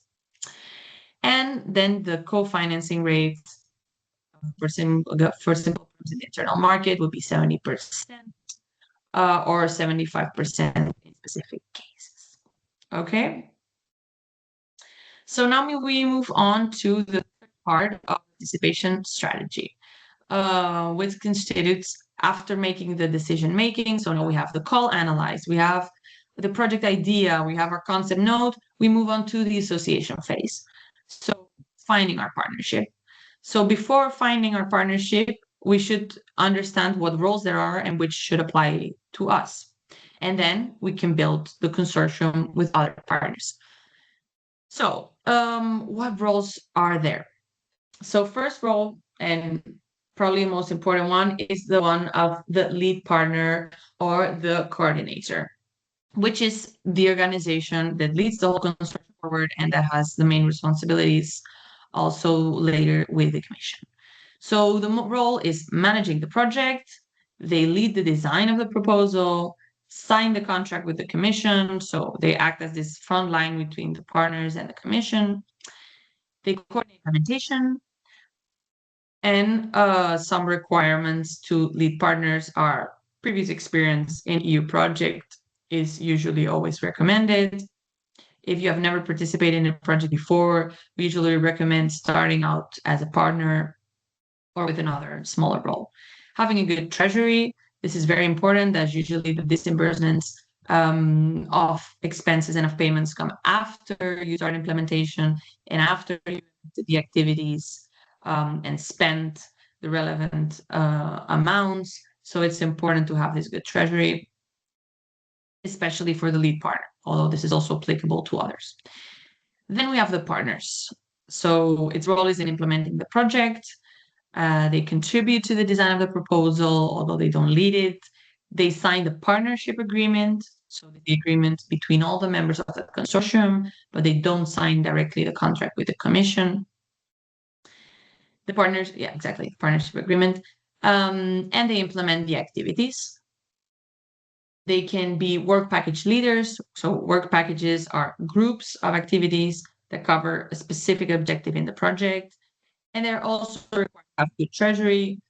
And then the co-financing rate for simple terms in the internal market would be 70%, or 75% in specific cases. Okay. So now we move on to the third part of participation strategy, which constitutes after making the decision making. So now we have the call analyzed, we have the project idea, we have our concept note, we move on to the association phase. So finding our partnership. So before finding our partnership, we should understand what roles there are and which should apply to us. And then we can build the consortium with other partners. So what roles are there? So first role, and probably the most important one, is the one of the lead partner or the coordinator, which is the organization that leads the whole consortium forward and that has the main responsibilities also later with the commission. So the role is managing the project. They lead the design of the proposal, sign the contract with the commission. So they act as this front line between the partners and the commission. They coordinate implementation. And some requirements to lead partners are previous experience in EU project is usually always recommended. If you have never participated in a project before, we usually recommend starting out as a partner or with another smaller role. Having a good treasury, this is very important, as usually the disbursements of expenses and of payments come after you start implementation and after you do the activities and spend the relevant amounts. So it's important to have this good treasury, especially for the lead partner, although this is also applicable to others. Then we have the partners. So its role is in implementing the project. They contribute to the design of the proposal, although they don't lead it. They sign the partnership agreement, so the agreement between all the members of the consortium, but they don't sign directly the contract with the commission. The partners, yeah, exactly, partnership agreement. And they implement the activities. They can be work package leaders. So work packages are groups of activities that cover a specific objective in the project. And they're also required to have good treasury.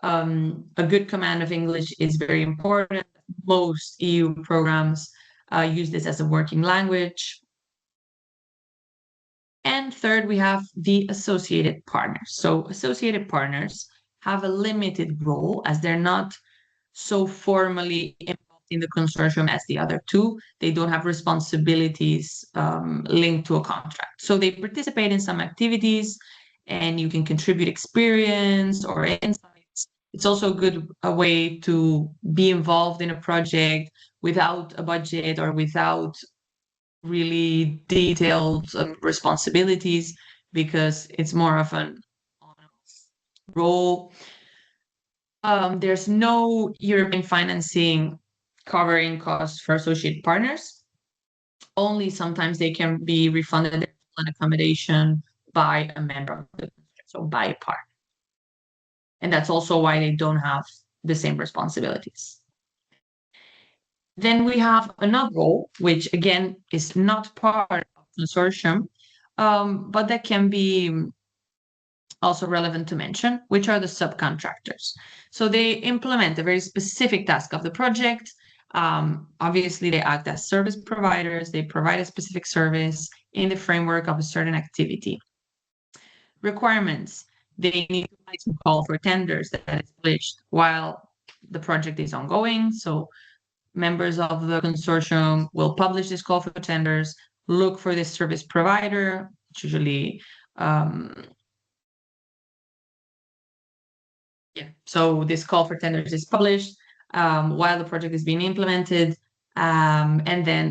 A good command of English is very important. Most EU programs use this as a working language. And third, we have the associated partners. So associated partners have a limited role as they're not so formally involved in the consortium as the other two. They don't have responsibilities linked to a contract. So they participate in some activities and you can contribute experience or insights. It's also a way to be involved in a project without a budget or without really detailed responsibilities, because it's more of an role. There's no European financing covering costs for associate partners. Only sometimes they can be refunded an accommodation by a member of the consortium, so by a partner. And that's also why they don't have the same responsibilities. Then we have another role, which again is not part of the consortium, but that can be also relevant to mention, which are the subcontractors. So they implement a very specific task of the project. Obviously, they act as service providers. They provide a specific service in the framework of a certain activity. Requirements. They need to call for tenders that is published while the project is ongoing. So members of the consortium will publish this call for tenders, look for this service provider, which usually so this call for tenders is published while the project is being implemented, and then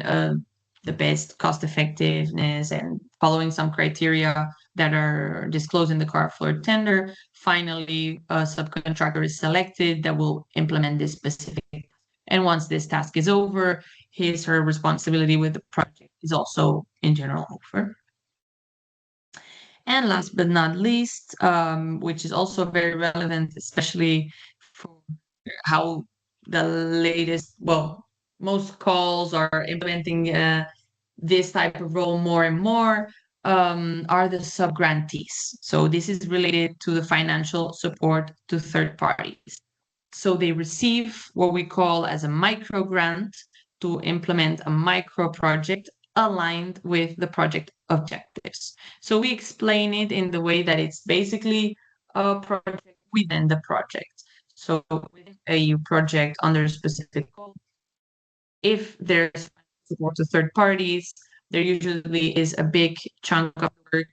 the best cost effectiveness and following some criteria that are disclosed in the call for tender. Finally, a subcontractor is selected that will implement this specific. And once this task is over, his or her responsibility with the project is also in general over. And last but not least, which is also very relevant, especially for how the latest, most calls are implementing this type of role more and more, are the sub-grantees. So this is related to the financial support to third parties. So they receive what we call as a micro grant to implement a micro project aligned with the project objectives. So we explain it in the way that it's basically a project within the project. So within a EU project under a specific goal, if there's support to third parties, there usually is a big chunk of work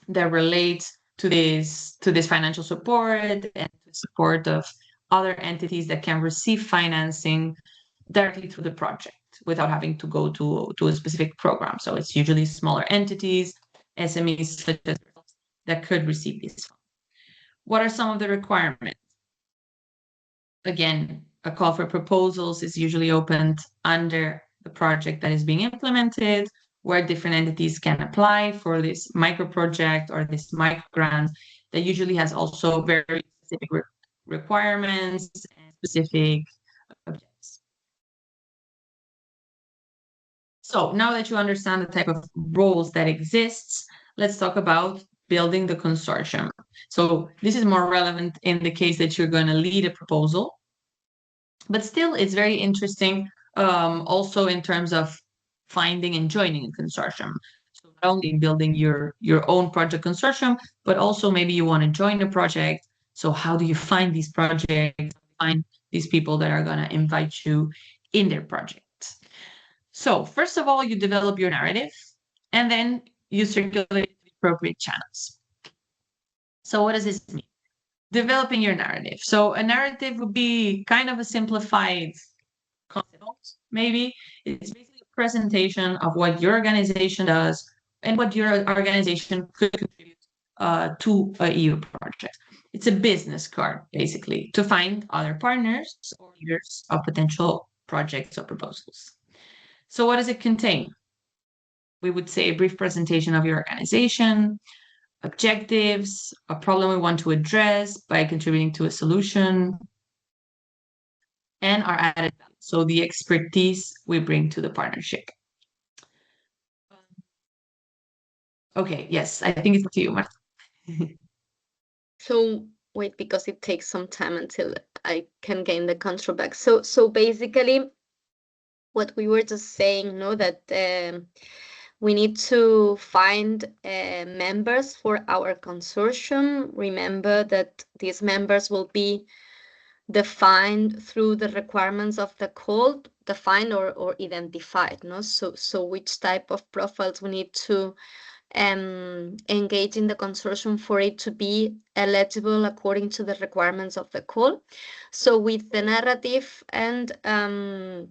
that relates to this financial support and to support of other entities that can receive financing directly through the project without having to go to a specific program. So it's usually smaller entities, SMEs such as that could receive these funds. What are some of the requirements? Again, a call for proposals is usually opened under the project that is being implemented, where different entities can apply for this micro project or this micro grant that usually has also very specific requirements and specific objectives. So now that you understand the type of roles that exists, let's talk about building the consortium. So this is more relevant in the case that you're going to lead a proposal, but still it's very interesting also in terms of finding and joining a consortium. So not only building your own project consortium, but also maybe you want to join a project. So how do you find these projects, find these people that are going to invite you in their project? So first of all, you develop your narrative, and then you circulate the appropriate channels. So what does this mean? Developing your narrative. So a narrative would be kind of a simplified concept, maybe. It's basically a presentation of what your organization does, and what your organization could contribute to a EU project. It's a business card, basically, to find other partners or leaders of potential projects or proposals. So what does it contain? We would say a brief presentation of your organization, objectives, a problem we want to address by contributing to a solution, and our added value, so the expertise we bring to the partnership. Okay, yes, I think it's up to you, Marta. So wait, because it takes some time until I can gain the control back. So basically, what we were just saying, no, that we need to find members for our consortium. Remember that these members will be defined through the requirements of the call, defined or identified, no? So which type of profiles we need to engage in the consortium for it to be eligible according to the requirements of the call. So with the narrative and the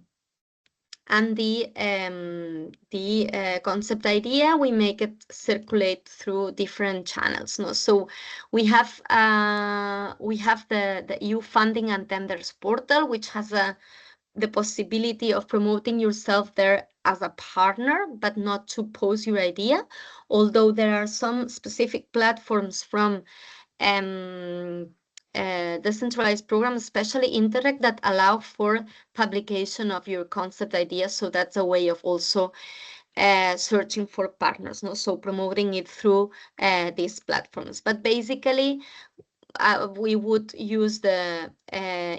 concept idea, we make it circulate through different channels. No, so we have the EU funding and tenders portal, which has the possibility of promoting yourself there as a partner, but not to pose your idea. Although there are some specific platforms from decentralized programs, especially Interact, that allow for publication of your concept ideas. So that's a way of also searching for partners, no? So promoting it through these platforms. But basically, we would use the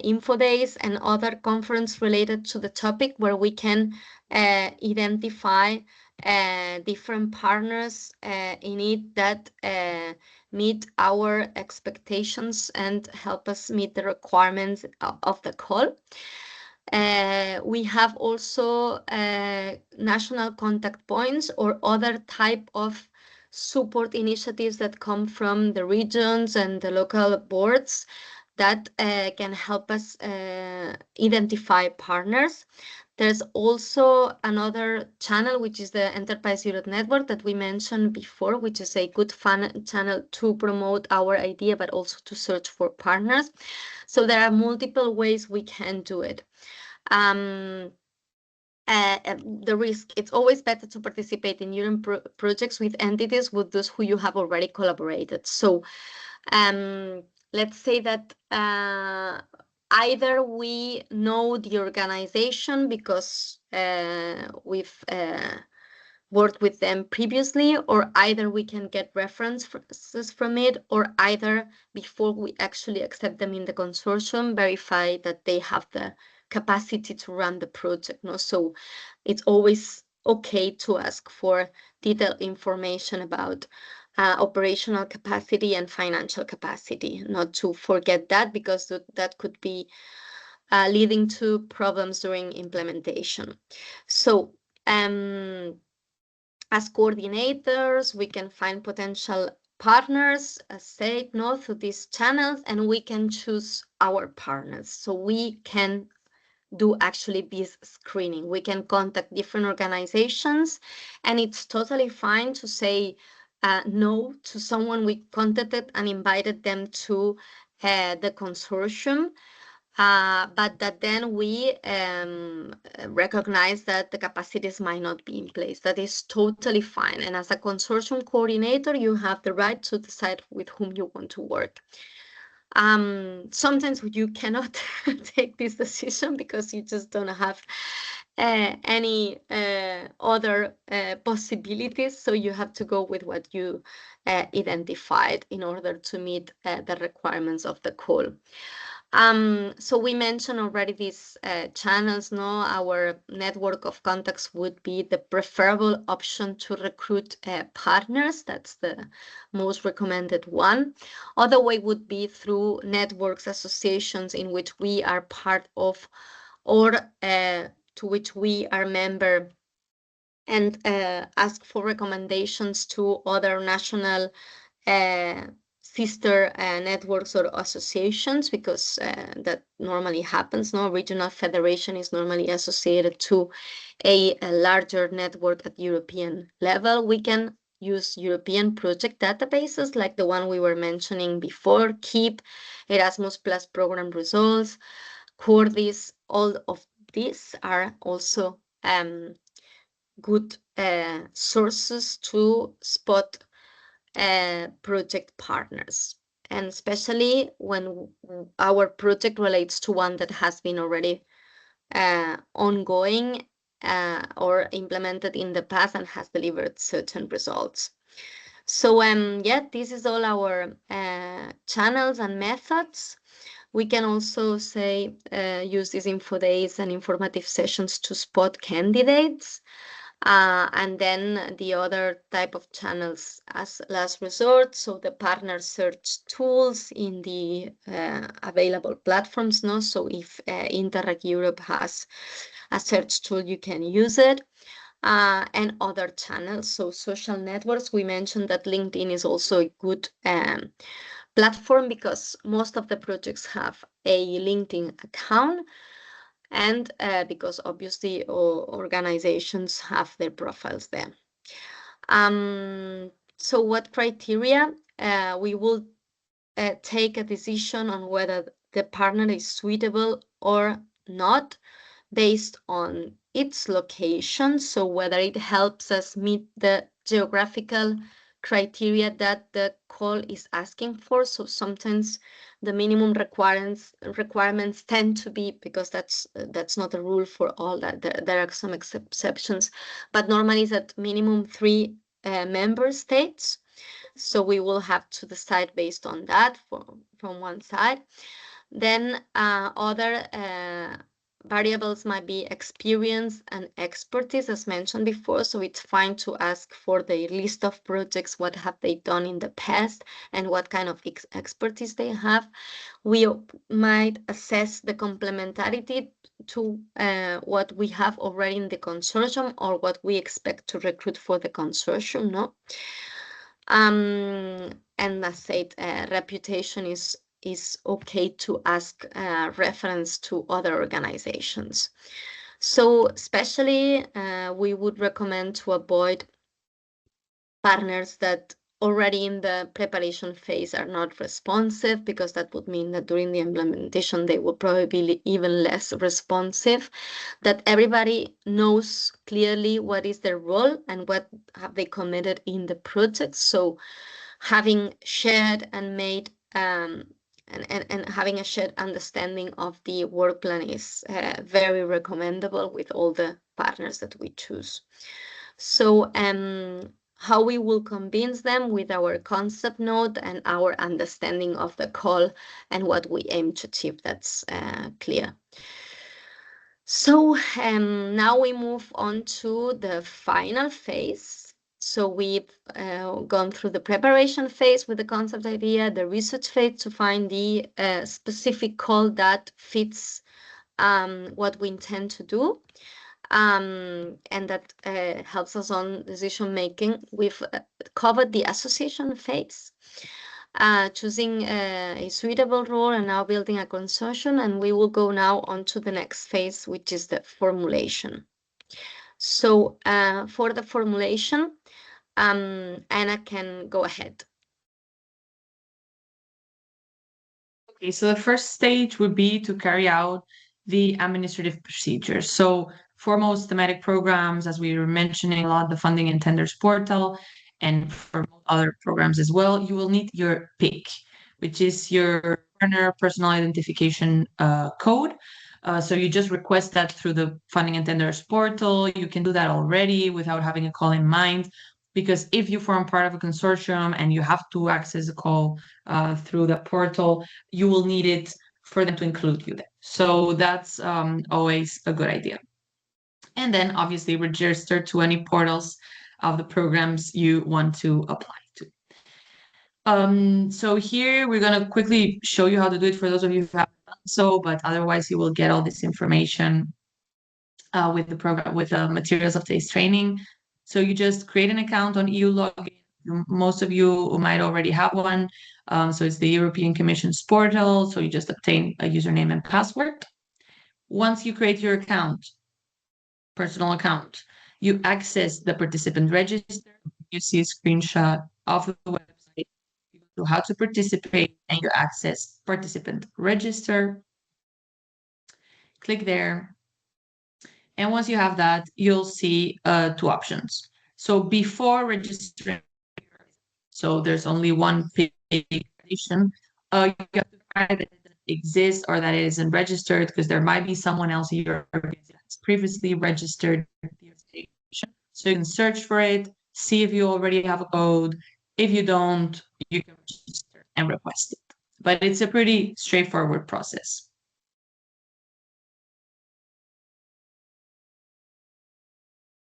info days and other conference related to the topic where we can identify different partners in it that meet our expectations and help us meet the requirements of the call. We have also national contact points or other type of support initiatives that come from the regions and the local boards that can help us identify partners. There's also another channel, which is the Enterprise Europe Network that we mentioned before, which is a good fun channel to promote our idea, but also to search for partners. So there are multiple ways we can do it. The risk, it's always better to participate in Europe projects with entities with those who you have already collaborated. So let's say that either we know the organization because we've worked with them previously, or either we can get references from it, or either before we actually accept them in the consortium, verify that they have the capacity to run the project. No? So it's always okay to ask for detailed information about operational capacity and financial capacity, not to forget that, because that could be leading to problems during implementation. So as coordinators, we can find potential partners, as said, no, through these channels, and we can choose our partners. So we can do actually this screening. We can contact different organizations, and it's totally fine to say no to someone we contacted and invited them to the consortium. But that then we recognize that the capacities might not be in place. That is totally fine. And as a consortium coordinator, you have the right to decide with whom you want to work. Sometimes you cannot take this decision because you just don't have any other possibilities. So you have to go with what you identified in order to meet the requirements of the call. So we mentioned already these channels, no? Our network of contacts would be the preferable option to recruit partners. That's the most recommended one. Other way would be through networks, associations in which we are part of, or to which we are member, and ask for recommendations to other national sister networks or associations, because that normally happens. No, regional federation is normally associated to a larger network at European level. We can use European project databases like the one we were mentioning before, KEEP, Erasmus Plus program results, Cordis. All of these are also good sources to spot project partners, and especially when our project relates to one that has been already ongoing or implemented in the past and has delivered certain results. So yeah, this is all our channels and methods. We can also say use these info days and informative sessions to spot candidates. And then the other type of channels as last resort, so the partner search tools in the available platforms. No? So if Interreg Europe has a search tool, you can use it. And other channels, so social networks. We mentioned that LinkedIn is also a good platform because most of the projects have a LinkedIn account, and because obviously organizations have their profiles there. So what criteria? We will take a decision on whether the partner is suitable or not based on its location, so whether it helps us meet the geographical criteria that the call is asking for. So sometimes the minimum requirements tend to be, because that's not a rule for all, that there are some exceptions, but normally it's at minimum 3 member states. So we will have to decide based on that from one side. Then other variables might be experience and expertise, as mentioned before. So it's fine to ask for the list of projects, what have they done in the past, and what kind of expertise they have. We might assess the complementarity to what we have already in the consortium or what we expect to recruit for the consortium. No. And as said, reputation is okay to ask reference to other organizations. So especially we would recommend to avoid partners that already in the preparation phase are not responsive, because that would mean that during the implementation they will probably be even less responsive, that everybody knows clearly what is their role and what have they committed in the project. So having shared and made and having a shared understanding of the work plan is very recommendable with all the partners that we choose. So how we will convince them with our concept note and our understanding of the call and what we aim to achieve, that's clear. So now we move on to the final phase. So we've gone through the preparation phase with the concept idea, the research phase to find the specific call that fits what we intend to do, and that helps us on decision making. We've covered the association phase, choosing a suitable role, and now building a consortium, and we will go now on to the next phase, which is the formulation. So for the formulation, Anna can go ahead. Okay, so the first stage would be to carry out the administrative procedures. So for most thematic programs, as we were mentioning a lot, the funding and tenders portal, and for other programs as well, you will need your PIC, which is your partner personal identification code. So you just request that through the funding and tenders portal. You can do that already without having a call in mind, because if you form part of a consortium and you have to access a call through the portal, you will need it for them to include you there. So that's always a good idea. And then obviously register to any portals of the programs you want to apply to. So here we're going to quickly show you how to do it for those of you who haven't done so, but otherwise you will get all this information with the program, with the materials of today's training. So you just create an account on EU Login. Most of you might already have one. So it's the European Commission's portal. So you just obtain a username and password. Once you create your account, personal account, you access the participant register. you see a screenshot of the website, you go to how to participate and you access participant register. Click there. And once you have that, you'll see 2 options. So before registering, so there's only one application, you have to find that it exists or that it isn't registered, because there might be someone else in your organization that's previously registered the organization. So you can search for it, see if you already have a code. If you don't, you can register and request it. But it's a pretty straightforward process.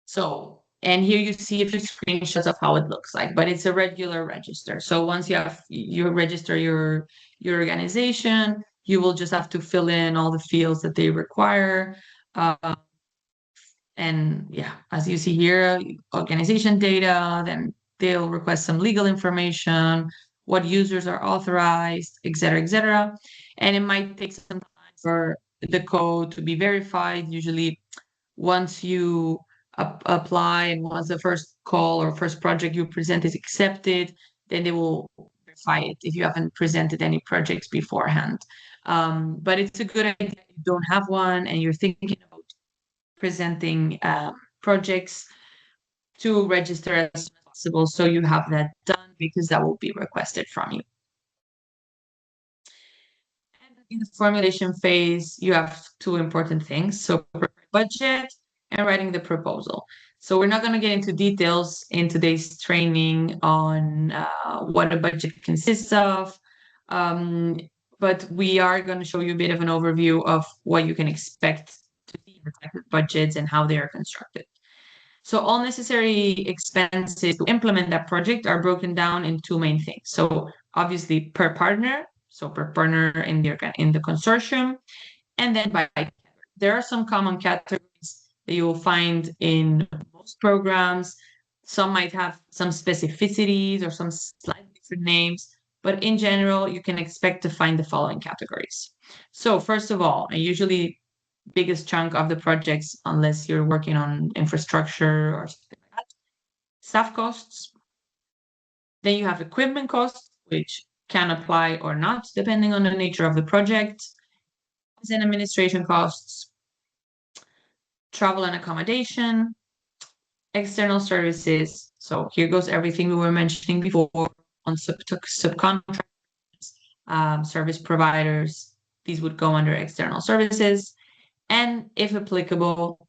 So, and here you see a few screenshots of how it looks like, but it's a regular register. So once you register your organization, you will just have to fill in all the fields that they require. And yeah, as you see here, organization data, then they'll request some legal information, what users are authorized, et cetera, and it might take some time for the code to be verified. Usually once you apply and once the first call or first project you present is accepted, then they will verify it if you haven't presented any projects beforehand. But it's a good idea if you don't have one and you're thinking about presenting projects to register as soon as possible, so you have that done, because that will be requested from you. And in the formulation phase, you have 2 important things. So budget and writing the proposal. So we're not going to get into details in today's training on what a budget consists of, but we are going to show you a bit of an overview of what you can expect to see in the type of budgets and how they are constructed. So all necessary expenses to implement that project are broken down in 2 main things. So obviously per partner, so per partner in the consortium, and then by category. There are some common categories that you will find in most programs. Some might have some specificities or some slightly different names, but in general, you can expect to find the following categories. So first of all, and usually biggest chunk of the projects, unless you're working on infrastructure or something like that, staff costs. Then you have equipment costs, which can apply or not, depending on the nature of the project. And administration costs, travel and accommodation, external services. So here goes everything we were mentioning before on subcontractors, service providers. These would go under external services, and if applicable,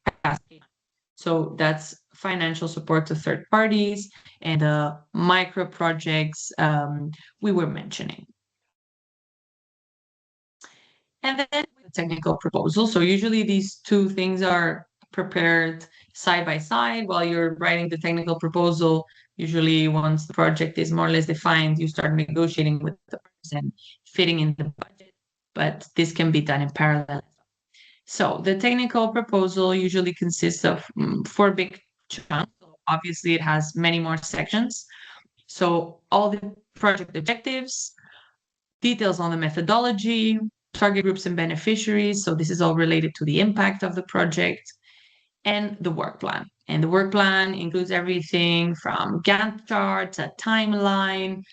so that's financial support to third parties and the micro projects we were mentioning. And then the technical proposal. So usually these 2 things are prepared side by side while you're writing the technical proposal. Usually once the project is more or less defined, you start negotiating with the person, fitting in the budget, but this can be done in parallel. So the technical proposal usually consists of 4 big chunks. So obviously it has many more sections. So all the project objectives, details on the methodology, target groups and beneficiaries. So this is all related to the impact of the project, and the work plan. And the work plan includes everything from Gantt charts, a timeline,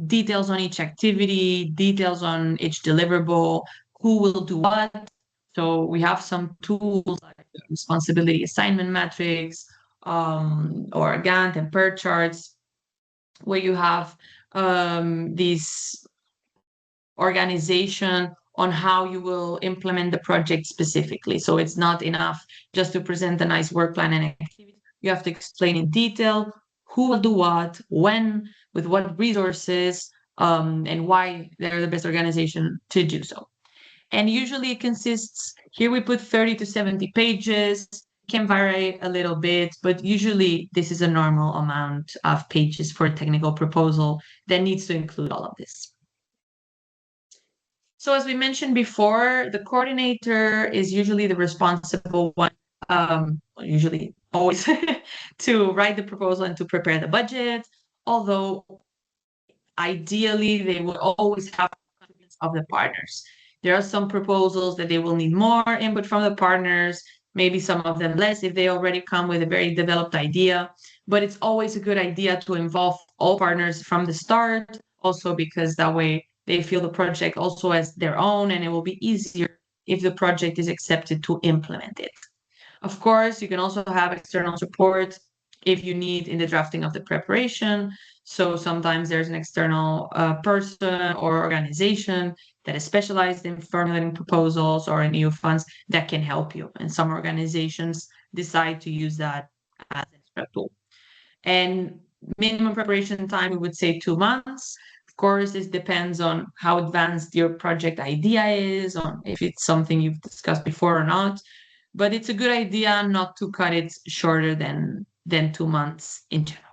details on each activity, details on each deliverable, who will do what. So we have some tools like the responsibility assignment matrix, or Gantt and PER charts, where you have these organization on how you will implement the project specifically. So it's not enough just to present a nice work plan and activity. You have to explain in detail who will do what, when, with what resources, and why they're the best organization to do so. And usually it consists, here we put 30 to 70 pages, can vary a little bit, but usually this is a normal amount of pages for a technical proposal that needs to include all of this. So as we mentioned before, the coordinator is usually the responsible one, usually always, to write the proposal and to prepare the budget, although ideally they will always have contributions of the partners. There are some proposals that they will need more input from the partners, maybe some of them less if they already come with a very developed idea. But it's always a good idea to involve all partners from the start, also because that way they feel the project also as their own, and it will be easier if the project is accepted to implement it. Of course, you can also have external support if you need in the drafting of the preparation. So sometimes there's an external person or organization that is specialized in formulating proposals or in EU funds that can help you. And some organizations decide to use that as an extra tool. And minimum preparation time, we would say 2 months. Of course, this depends on how advanced your project idea is, or if it's something you've discussed before or not. But it's a good idea not to cut it shorter than 2 months in general.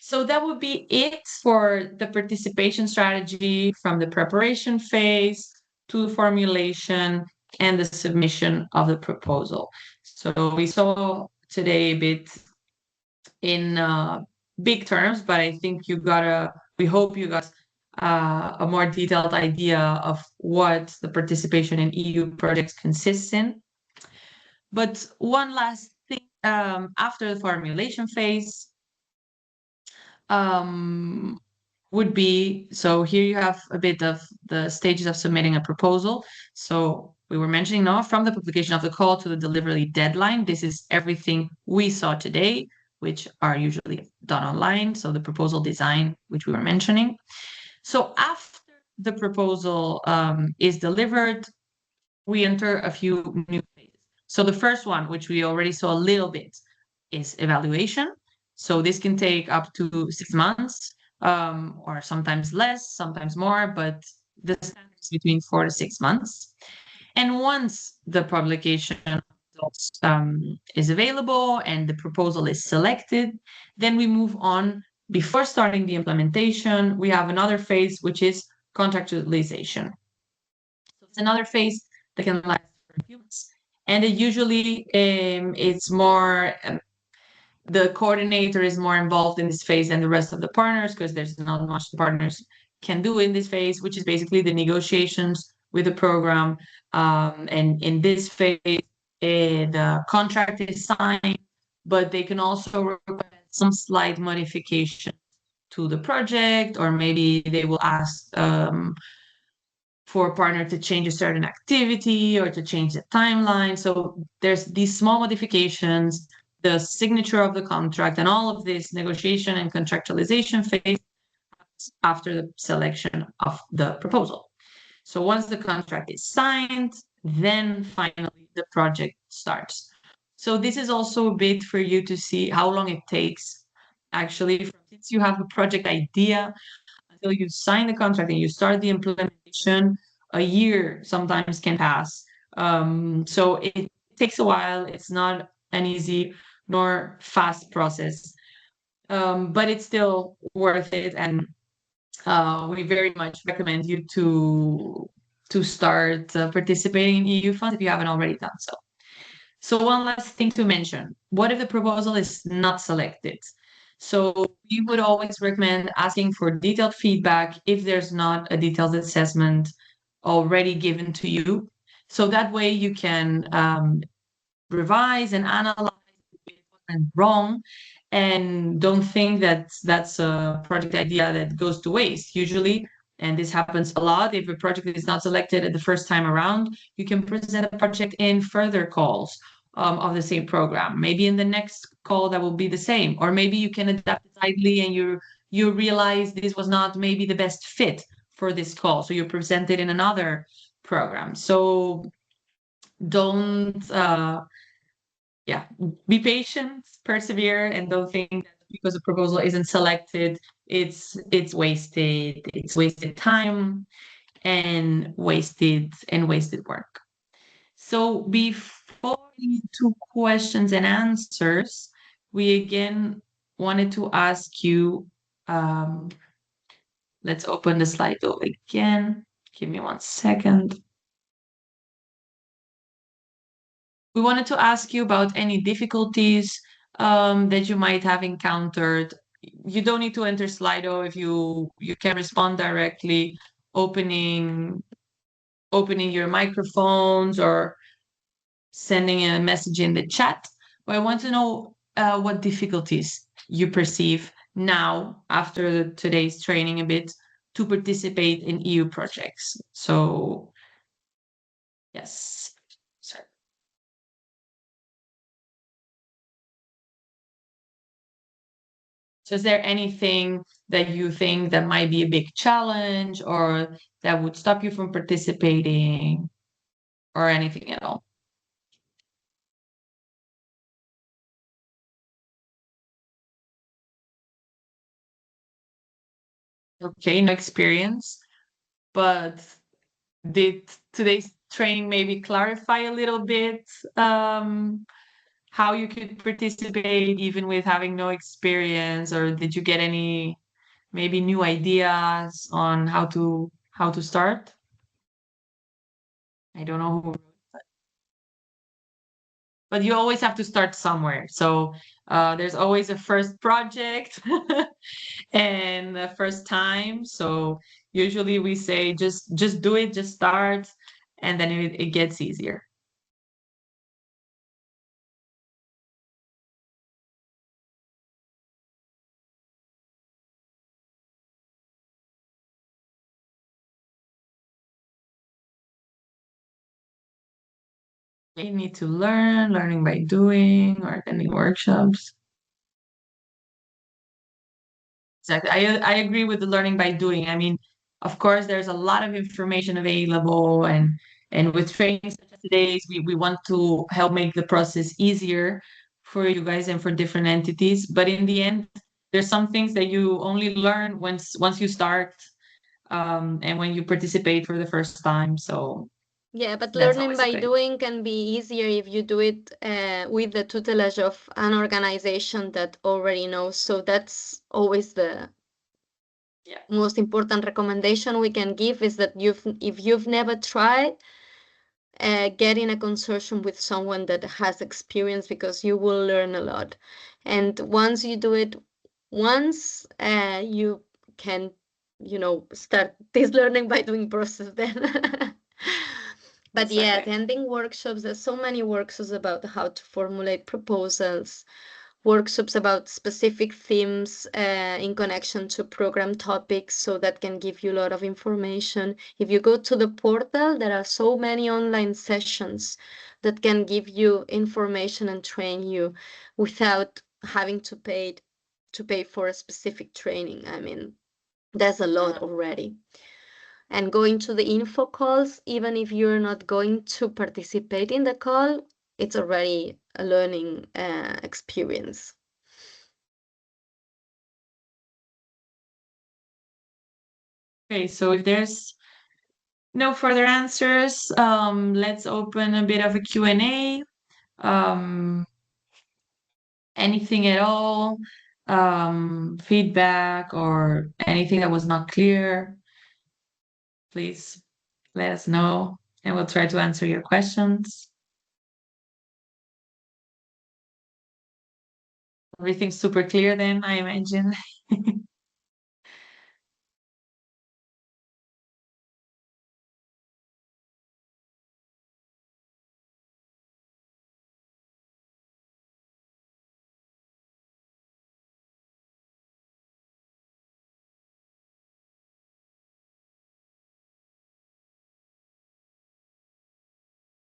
So that would be it for the participation strategy from the preparation phase to formulation and the submission of the proposal. So we saw today a bit in big terms, but I think we hope you got a more detailed idea of what the participation in EU projects consists in. But one last thing, after the formulation phase, would be, so here you have a bit of the stages of submitting a proposal. So we were mentioning now from the publication of the call to the delivery deadline. This is everything we saw today, which are usually done online. So the proposal design, which we were mentioning. So after the proposal is delivered, we enter a few new phases. So the first one, which we already saw a little bit, is evaluation. So this can take up to 6 months, or sometimes less, sometimes more, but the standard is between 4 to 6 months. And once the publication is available and the proposal is selected, then we move on. Before starting the implementation, we have another phase, which is contractualization. So it's another phase that can last for a few months. And it usually it's more, the coordinator is more involved in this phase than the rest of the partners, because there's not much the partners can do in this phase, which is basically the negotiations with the program. And in this phase, the contract is signed, but they can also request some slight modification to the project, or maybe they will ask for a partner to change a certain activity or to change the timeline. So there's these small modifications, the signature of the contract, and all of this negotiation and contractualization phase after the selection of the proposal. So once the contract is signed, then finally the project starts. So this is also a bit for you to see how long it takes, actually, since you have a project idea until you sign the contract and you start the implementation. A year sometimes can pass. So it takes a while. It's not an easy nor fast process, but it's still worth it. And we very much recommend you to start participating in EU funds if you haven't already done so. So one last thing to mention: what if the proposal is not selected? So we would always recommend asking for detailed feedback if there's not a detailed assessment already given to you. So that way you can revise and analyze what went wrong, and don't think that that's a project idea that goes to waste. Usually, and this happens a lot, if a project is not selected at the first time around, you can present a project in further calls of the same program. Maybe in the next call that will be the same, or maybe you can adapt it slightly and you realize this was not maybe the best fit for this call, so you present it in another program. So don't be patient, persevere, and don't think that because a proposal isn't selected, it's wasted time and wasted work. So before we into questions and answers, we again wanted to ask you, let's open the Slido again. Give me 1 second. We wanted to ask you about any difficulties that you might have encountered. You don't need to enter Slido if you can respond directly, opening your microphones or sending a message in the chat. But I want to know what difficulties you perceive now after today's training a bit to participate in EU projects. So yes. Sorry. So is there anything that you think that might be a big challenge or that would stop you from participating or anything at all? Okay, no experience, but did today's training maybe clarify a little bit how you could participate even with having no experience, or did you get any maybe new ideas on how to start? I don't know who, but you always have to start somewhere. So there's always a first project and the first time. So usually we say just do it, just start, and then it gets easier. They need to learning by doing, or attending workshops. Exactly. I agree with the learning by doing. I mean, of course, there's a lot of information available, and with trainings such as today's, we want to help make the process easier for you guys and for different entities. But in the end, there's some things that you only learn once you start, and when you participate for the first time. So Yeah, but that's learning always by okay. doing can be easier if you do it with the tutelage of an organization that already knows. So that's always the most important recommendation we can give, is that if you've never tried, get in a consortium with someone that has experience, because you will learn a lot. And once you do it once, you can, start this learning by doing process then. But yeah, attending workshops, there's so many workshops about how to formulate proposals, workshops about specific themes in connection to program topics, so that can give you a lot of information. If you go to the portal, there are so many online sessions that can give you information and train you without having to pay for a specific training. I mean, there's a lot already. And going to the info calls, even if you're not going to participate in the call, it's already a learning experience. Okay, so if there's no further answers, let's open a bit of a Q&A. Anything at all, feedback or anything that was not clear, please let us know and we'll try to answer your questions. Everything's super clear then, I imagine.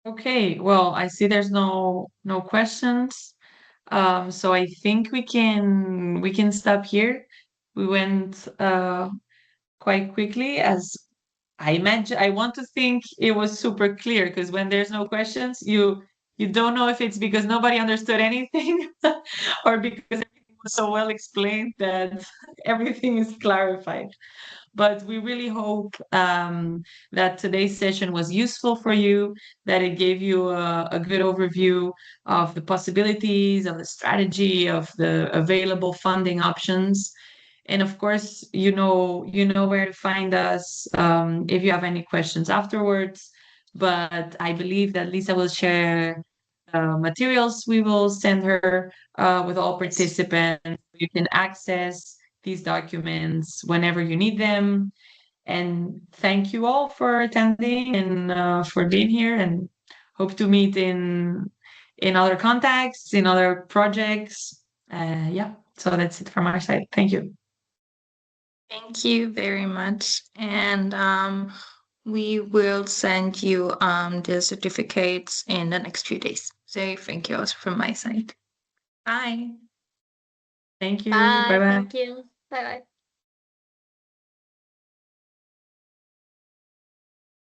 Okay, well, I see there's no questions. So I think we can stop here. We went quite quickly, as I imagine. I want to think it was super clear, because when there's no questions, you don't know if it's because nobody understood anything or because everything was so well explained that everything is clarified. But we really hope that today's session was useful for you, that it gave you a good overview of the possibilities, of the strategy, of the available funding options. And of course, you know where to find us if you have any questions afterwards. But I believe that Lisa will share materials we will send her with all participants. You can access these documents whenever you need them. And thank you all for attending and for being here. And hope to meet in other contexts, in other projects. Yeah, so that's it from our side. Thank you. Thank you very much. And we will send you the certificates in the next few days. So thank you also from my side. Bye. Thank you. Bye. Bye-bye. Thank you. Bye bye.